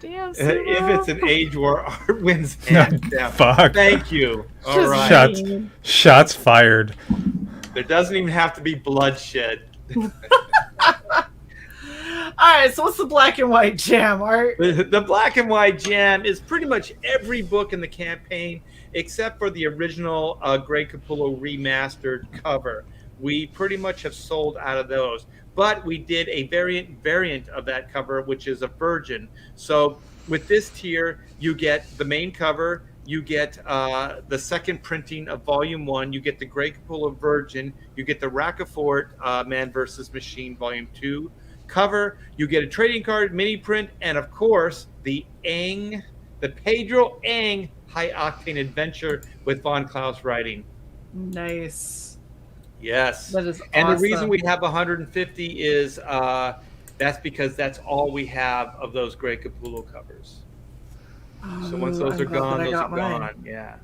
Damn. If it's an age war, Art wins hands down. Fuck. Thank you. All Just right. Shots fired. There doesn't even have to be bloodshed. All right, so what's the black and white jam, Art? The black and white jam is pretty much every book in the campaign except for the original Greg Capullo remastered cover. We pretty much have sold out of those, but we did a variant of that cover, which is a virgin. So with this tier, you get the main cover, you get the second printing of Volume 1, you get the Greg Capullo virgin, you get the Racafort Man vs. Machine Volume 2 cover, you get a trading card, mini print, and of course the Pedro Ang high octane adventure with Von Klaus writing. Nice. Yes. That is And awesome. the reason we have 150 is that's because that's all we have of those Greg Capullo covers. So once those are gone, those are gone. Yeah.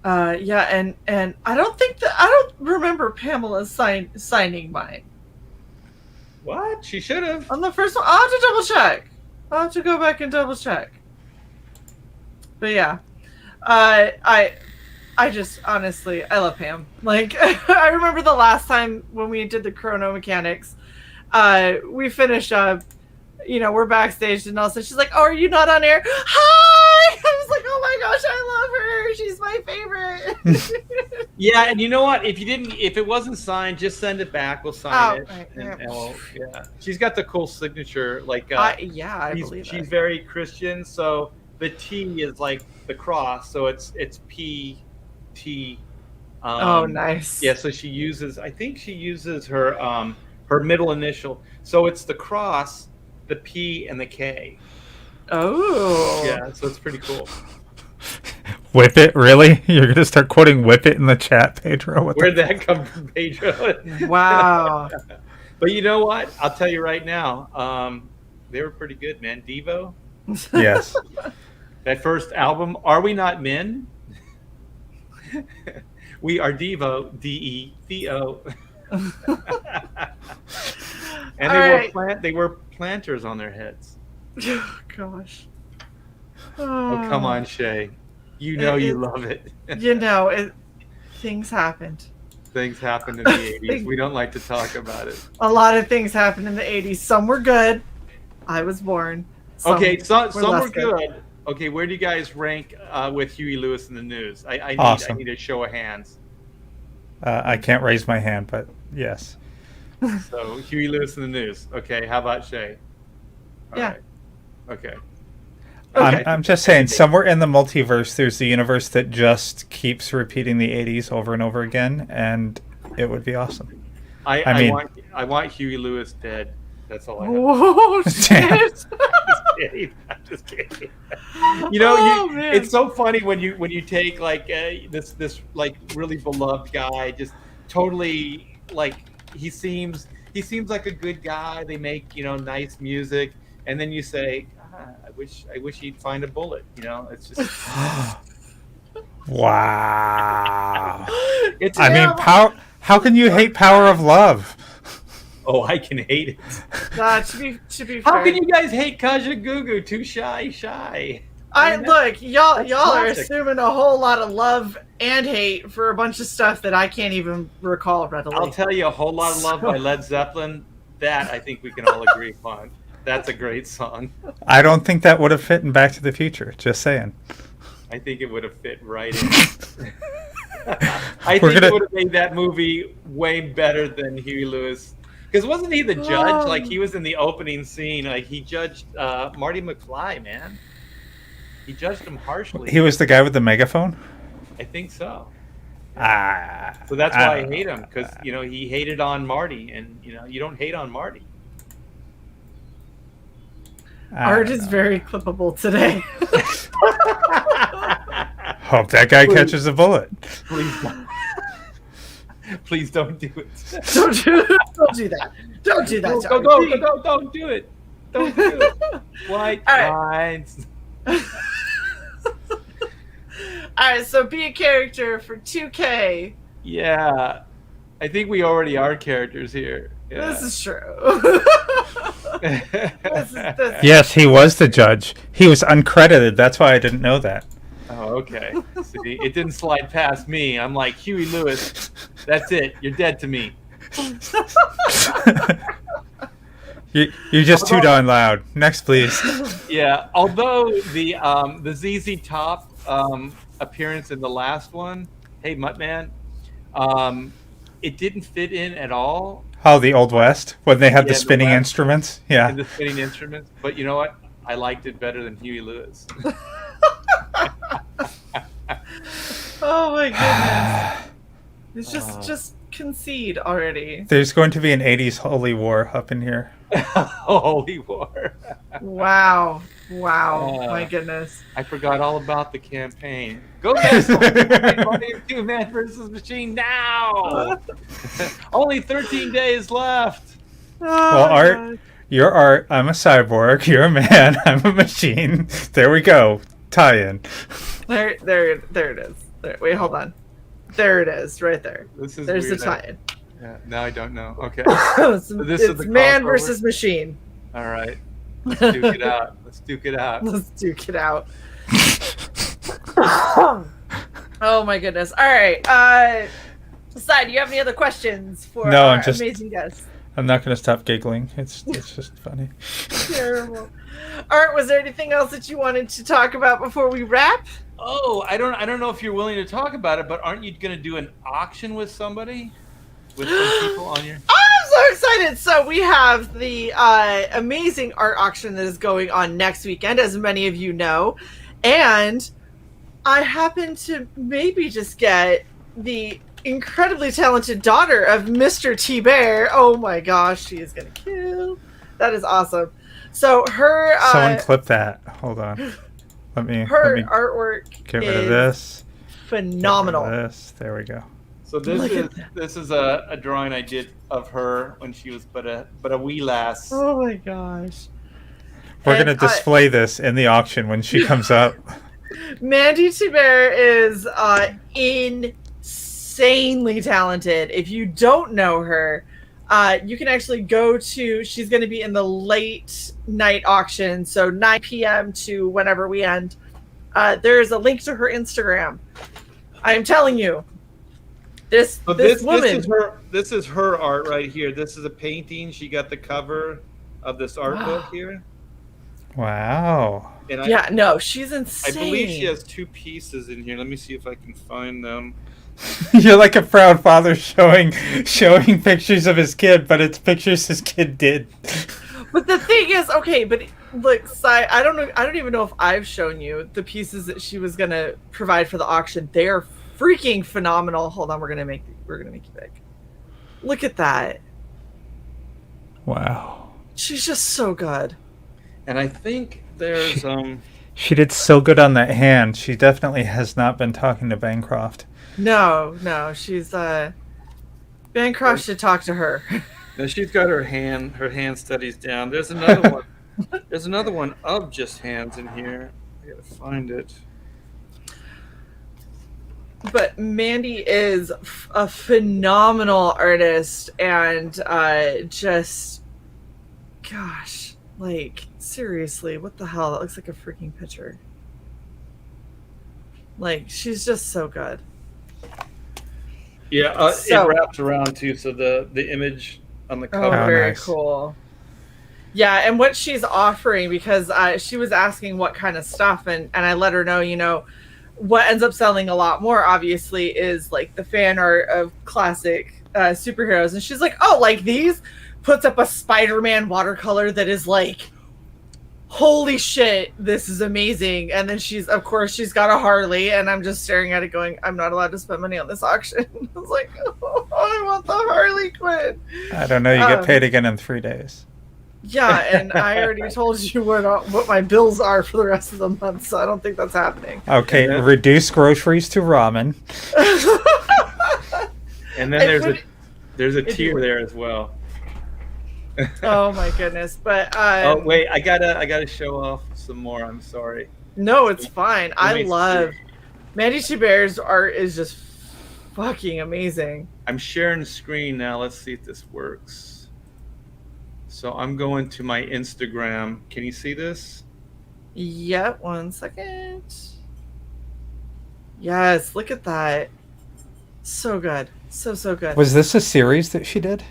Yeah, and I don't remember Pamela signing mine. What? She should have. On the first one, I'll have to double check. I'll have to go back and double check. But yeah, I just honestly, I love Pam. Like, I remember the last time when we did the chrono mechanics, we finished up. You know, we're backstage, and all of a sudden she's like, "Oh, are you not on air?" Hi! I was like, "Oh my gosh, I love her. She's my favorite." Yeah, and you know what? If it wasn't signed, just send it back. We'll sign it. Right, Yeah, she's got the cool signature. Like, I she's believe it. very Christian. So the T is like the cross. So it's P T. Oh, nice. Yeah. So she uses. I think she uses her her middle initial. So it's the cross, the P, and the K. Oh. Yeah. So it's pretty cool. Whip it, really? You're gonna start quoting "Whip it" in the chat, Pedro? Where'd that come from, Pedro? Wow. But you know what? I'll tell you right now. They were pretty good, man. Devo. Yes. That first album, Are We Not Men? We are Devo, D-E-V-O. And they were planters on their heads. Gosh. Oh, come on, Shae. You know you love it. You know, things happened. Things happened in the 80s. We don't like to talk about it. A lot of things happened in the 80s. Some were good. I was born. Some Some were less good. Okay, where do you guys rank with Huey Lewis in the news? I Awesome. need a show of hands. I can't raise my hand, but yes. So Huey Lewis in the news. Okay, how about Shae? All Yeah. right. Okay. I'm just saying, somewhere in the multiverse, there's the universe that just keeps repeating the 80s over and over again, and it would be awesome. I want Huey Lewis dead. That's all I have. Oh, shit. I'm just kidding. You know, Man. it's so funny when you take like this like really beloved guy, just totally like he seems like a good guy. They make nice music, and then you say, I wish he'd find a bullet. It's just Wow. it's. I mean, how can you hate Power of Love? Oh, I can hate it. To be How fair, can you guys hate Kajagoogoo? Too shy. look, y'all are classic. assuming a whole lot of love and hate for a bunch of stuff that I can't even recall readily. I'll tell you, A Whole Lot of Love by Led Zeppelin. That I think we can all agree upon. That's a great song. I don't think that would have fit in Back to the Future. Just saying. I think it would have fit right in. It would have made that movie way better than Huey Lewis. Because wasn't he the judge? Like, he was in the opening scene. Like, he judged Marty McFly, man. He judged him harshly. He was the guy with the megaphone? I think so. So that's why I hate him. Because, he hated on Marty. And, you don't hate on Marty. Art is very clippable today. Hope that guy catches a bullet. Please don't. Please don't do it. Don't do that. Don't do that. Go, don't do it. Don't do it. White All right. lines. Alright, so be a character for 2K. Yeah. I think we already are characters here. Yeah. This is true. Yes, he was the judge. He was uncredited. That's why I didn't know that. Oh, okay. See, it didn't slide past me. I'm like, Huey Lewis, that's it. You're dead to me. You're just too darn loud. Next, please. Yeah. Although the ZZ Top appearance in the last one, hey Muttman, it didn't fit in at all. Oh, the Old West when they had the the spinning West. instruments. Yeah. And the spinning instruments. But you know what? I liked it better than Huey Lewis. Oh my goodness. It's just concede already. There's going to be an 80s holy war up in here. Holy war. Wow. My goodness. I forgot all about the campaign. Go back to Volume 2 Man vs. Machine now! Only 13 days left. Well, Art, you're Art. I'm a cyborg. You're a man. I'm a machine. There we go. Tie-in. There it is. Wait, hold on. There it is, right there. This is There's the weird. tie-in. Yeah, now I don't know. Okay. It's this is the man crossover? versus machine. All right. Let's duke it out. Let's duke it out. Let's duke it out. Oh my goodness. All right. Sai, do you have any other questions for No, our I'm just- amazing guest? I'm not going to stop giggling. It's just funny. Terrible. Art, was there anything else that you wanted to talk about before we wrap? Oh, I don't know if you're willing to talk about it, but aren't you going to do an auction with somebody? With some people on your... I'm so excited. So we have the amazing art auction that is going on next weekend, as many of you know. And I happen to maybe just get the incredibly talented daughter of Mr. Thibert. Oh my gosh, she is going to kill. That is awesome. So her... Someone clip that. Hold on. Let me artwork get rid of this. Phenomenal. Get rid of this. There we go. So this is a drawing I did of her when she was but a wee lass. Oh my gosh. We're going to display this in the auction when she comes up. Mandy Thibert is insanely talented. If you don't know her, you can actually go to, she's going to be in the late night auction, so 9 p.m. to whenever we end. There is a link to her Instagram. I am telling you, this woman. This is her art right here. This is a painting. She got the cover of this art book here. Wow. And she's insane. I believe she has 2 pieces in here. Let me see if I can find them. You're like a proud father showing pictures of his kid, but it's pictures his kid did. But the thing is, okay, but look, Sai, I don't even know if I've shown you the pieces that she was gonna provide for the auction. They are freaking phenomenal. Hold on, we're gonna make you big. Look at that. Wow. She's just so good. And I think there's She did so good on that hand. She definitely has not been talking to Bancroft. No, she's Bancroft should talk to her. now she's got her hand studies down. There's another one. There's another one of just hands in here. I gotta find it. But Mandy is a phenomenal artist and just, gosh, like, seriously, what the hell? That looks like a freaking picture. Like, she's just so good. Yeah, it wraps around too, so the image on the cover. Oh, very nice. cool. Yeah, and what she's offering, because she was asking what kind of stuff, and I let her know, what ends up selling a lot more, obviously, is like the fan art of classic superheroes. And she's like, oh, like these? Puts up a Spider-Man watercolor that is like, holy shit, this is amazing. And then she's got a Harley, and I'm just staring at it going, I'm not allowed to spend money on this auction. I was like, oh, I want the Harley Quinn. I don't know. You get paid again in 3 days. Yeah, and I already told you what my bills are for the rest of the month, so I don't think that's happening. Okay, reduce groceries to ramen. And then there's a tier there as well. Oh my goodness! But oh wait, I gotta show off some more. I'm sorry. No, it's fine. I love see. Mandy Chibert's art is just fucking amazing. I'm sharing screen now. Let's see if this works. So I'm going to my Instagram. Can you see this? Yep, 1 second. Yes, look at that. So good. So good. Was this a series that she did?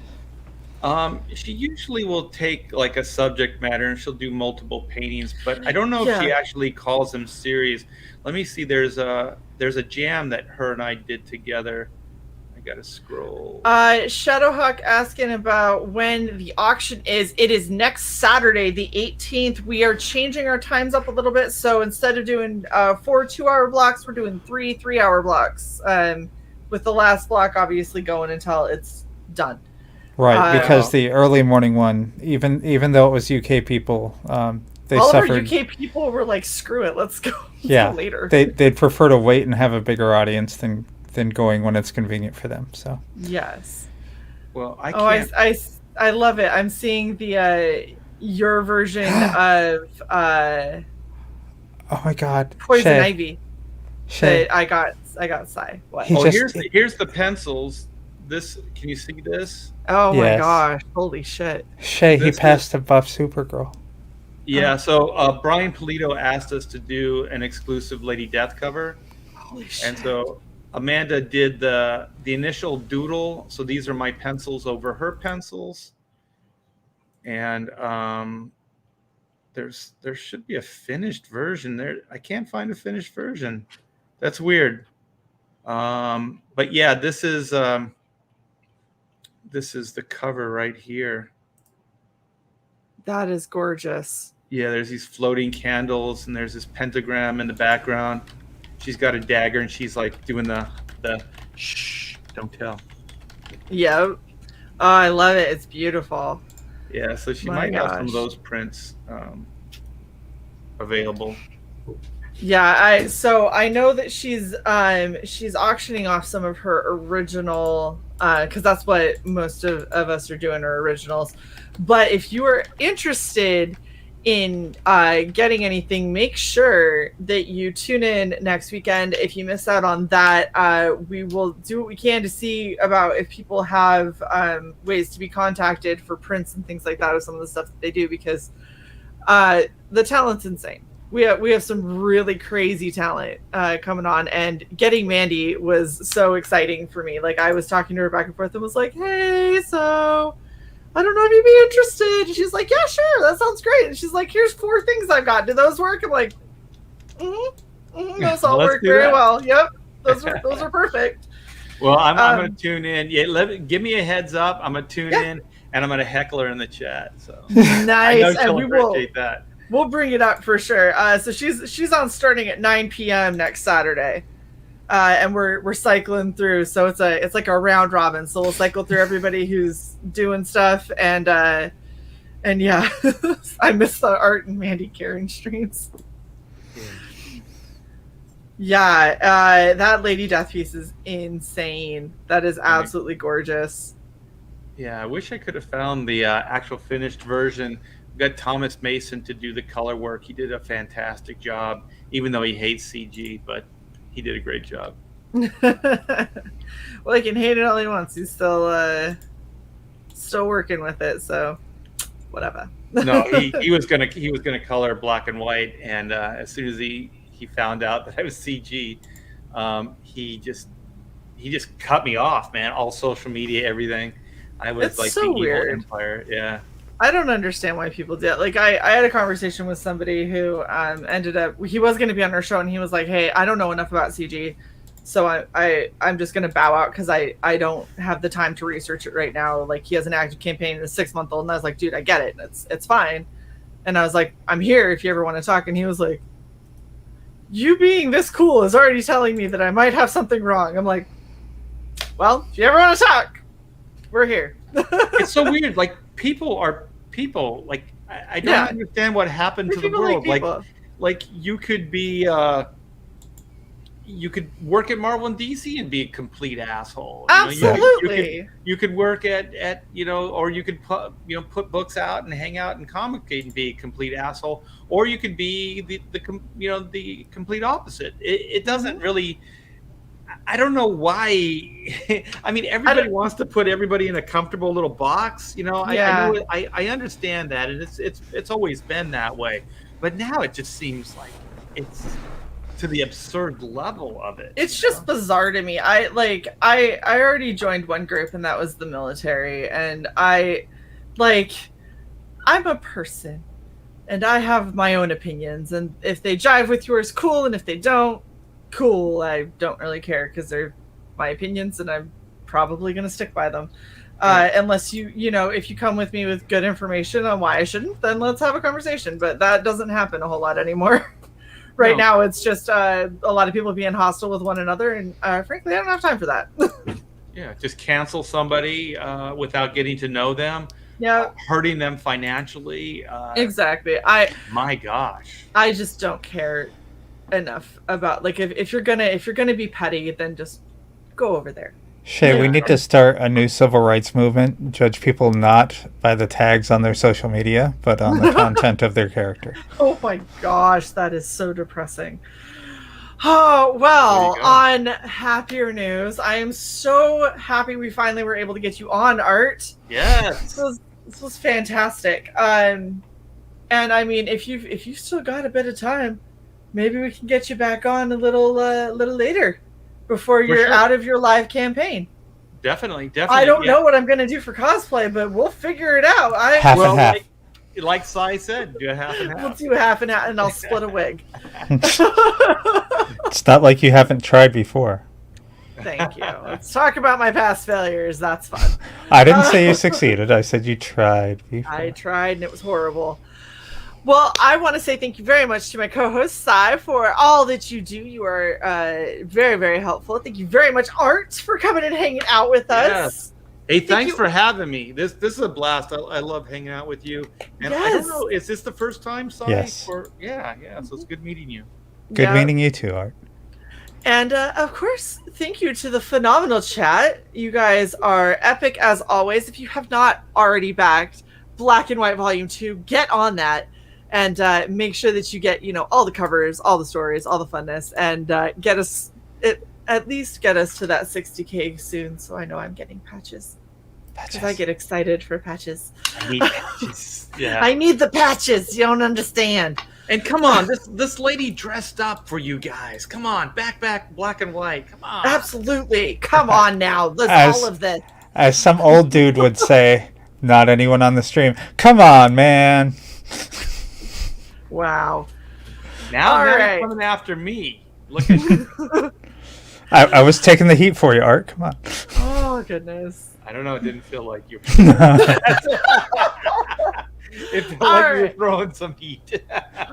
She usually will take like a subject matter and she'll do multiple paintings, but I don't know if she actually calls them series. Let me see. There's a jam that her and I did together. I gotta scroll. Shadowhawk asking about when the auction is. It is next Saturday, the 18th. We are changing our times up a little bit, so instead of doing 4 2-hour blocks, we're doing 3 3-hour blocks. With the last block obviously going until it's done. Right, because the early morning one, even though it was UK people, they all suffered. All of our UK people were like, "Screw it, let's go." Yeah, later. They'd prefer to wait and have a bigger audience than going when it's convenient for them. So yes. Well, I can't. I love it. I'm seeing the your version of oh my God, Poison Shae. Ivy. Shae. I got CY. What? Here's the pencils. This, can you see this? Oh my gosh! Holy shit! Shae, he passed a buff Supergirl. Yeah. So Brian Polito asked us to do an exclusive Lady Death cover. Holy shit! And so Amanda did the initial doodle. So these are my pencils over her pencils. And there should be a finished version there. I can't find a finished version. That's weird. But yeah, this is the cover right here. That is gorgeous. Yeah, there's these floating candles and there's this pentagram in the background. She's got a dagger and she's like doing the shh, don't tell. Yep. Oh, I love it. It's beautiful. Yeah, so she might have some of those prints available. Yeah, I know that she's auctioning off some of her original, because that's what most of us are doing, are originals. But if you are interested in getting anything, make sure that you tune in next weekend. If you miss out on that, we will do what we can to see about if people have ways to be contacted for prints and things like that of some of the stuff that they do, because the talent's insane. We have some really crazy talent coming on, and getting Mandy was so exciting for me. Like, I was talking to her back and forth and was like, "Hey, so I don't know if you'd be interested." And she's like, "Yeah, sure, that sounds great." And she's like, "Here's 4 things I've got. Do those work?" I'm like, those all work very well. Yep, those are perfect. Well, I'm gonna tune in. Yeah, give me a heads up. I'm gonna tune in, and I'm gonna heckle her in the chat. So nice, and we will appreciate that. We'll bring it up for sure. So she's on starting at 9 p.m. next Saturday, and we're cycling through. So it's like a round robin. So we'll cycle through everybody who's doing stuff, and yeah, I miss the Art and Mandy Karen streams. Yeah, that Lady Death piece is insane. That is absolutely gorgeous. Yeah, I wish I could have found the actual finished version. Got Thomas Mason to do the color work. He did a fantastic job, even though he hates CG, but he did a great job. Well, he can hate it all he wants. He's still working with it, so whatever. No, he was gonna color black and white, and as soon as he found out that I was CG, he just cut me off, man. All social media, everything. I was it's like so the weird. evil empire. Yeah. I don't understand why people do it. Like, I had a conversation with somebody who ended up, he was going to be on our show, and he was like, "Hey, I don't know enough about CG, so I'm just going to bow out because I don't have the time to research it right now." Like, he has an active campaign and a 6-month-old, and I was like, "Dude, I get it. It's fine." And I was like, "I'm here if you ever want to talk." And he was like, "You being this cool is already telling me that I might have something wrong." I'm like, "Well, if you ever want to talk, we're here." It's so weird. Like, people people. Like I don't Yeah. understand what happened to the People like world. people. Like you could be you could work at Marvel and DC and be a complete asshole. You know, Absolutely. you could work at or you could put books out and hang out in Comic Gate and be a complete asshole, or you could be the complete opposite. It doesn't really. I don't know why. I mean, everybody wants to put everybody in a comfortable little box. You know, Yeah. I understand that, and it's always been that way. But now it just seems like it's to the absurd level of it. It's just bizarre to me. I already joined one group, and that was the military, and I'm a person, and I have my own opinions, and if they jive with yours, cool, and if they don't, cool. I don't really care because they're my opinions, and I'm probably going to stick by them. Unless if you come with me with good information on why I shouldn't, then let's have a conversation. But that doesn't happen a whole lot anymore. Right now, it's just a lot of people being hostile with one another, and frankly, I don't have time for that. Yeah, just cancel somebody without getting to know them. Yeah, hurting them financially. Exactly. My gosh, I just don't care enough about if you're gonna be petty, then just go over there. Shae, we need to start a new civil rights movement. Judge people not by the tags on their social media, but on the content of their character. Oh my gosh, that is so depressing. Oh, well, on happier news, I am so happy we finally were able to get you on, Art. Yes. This was fantastic. And I mean, if you've still got a bit of time, maybe we can get you back on a little later before you're out of your live campaign. Definitely. I don't know what I'm going to do for cosplay, but we'll figure it out. Half and half. Like Cy said, do a half and half. We'll do half and half, and I'll split a wig. It's not like you haven't tried before. Thank you. Let's talk about my past failures. That's fun. I didn't say you succeeded. I said you tried before. I tried, and it was horrible. Well, I want to say thank you very much to my co-host, Cy, for all that you do. You are very, very helpful. Thank you very much, Art, for coming and hanging out with us. Yes. Hey, thanks for having me. This is a blast. I love hanging out with you. And I don't know, is this the first time, Cy? Yes. Yeah. So it's good meeting you. Good meeting you too, Art. And of course, thank you to the phenomenal chat. You guys are epic as always. If you have not already backed Black and White Volume 2, get on that. And make sure that you get, all the covers, all the stories, all the funness, and at least get us to that 60K soon. So I know I'm getting patches. Because I get excited for patches. I need patches. Yeah. I need the patches. You don't understand. And come on, this lady dressed up for you guys. Come on, back Black and White. Come on. Absolutely. Come on now. Let's all of this. As some old dude would say, not anyone on the stream. Come on, man. Wow. Now you're coming after me. Look at you. I was taking the heat for you, Art. Come on. Oh, goodness. I don't know. It didn't feel like you. It felt like you were throwing some heat.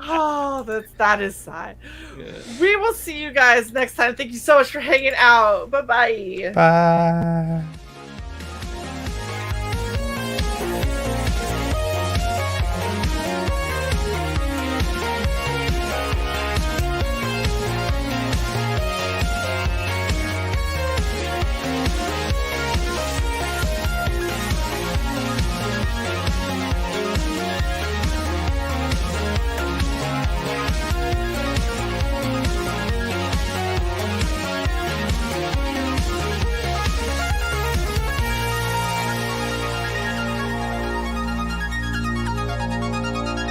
Oh, that is sad. Yeah. We will see you guys next time. Thank you so much for hanging out. Bye-bye. Bye.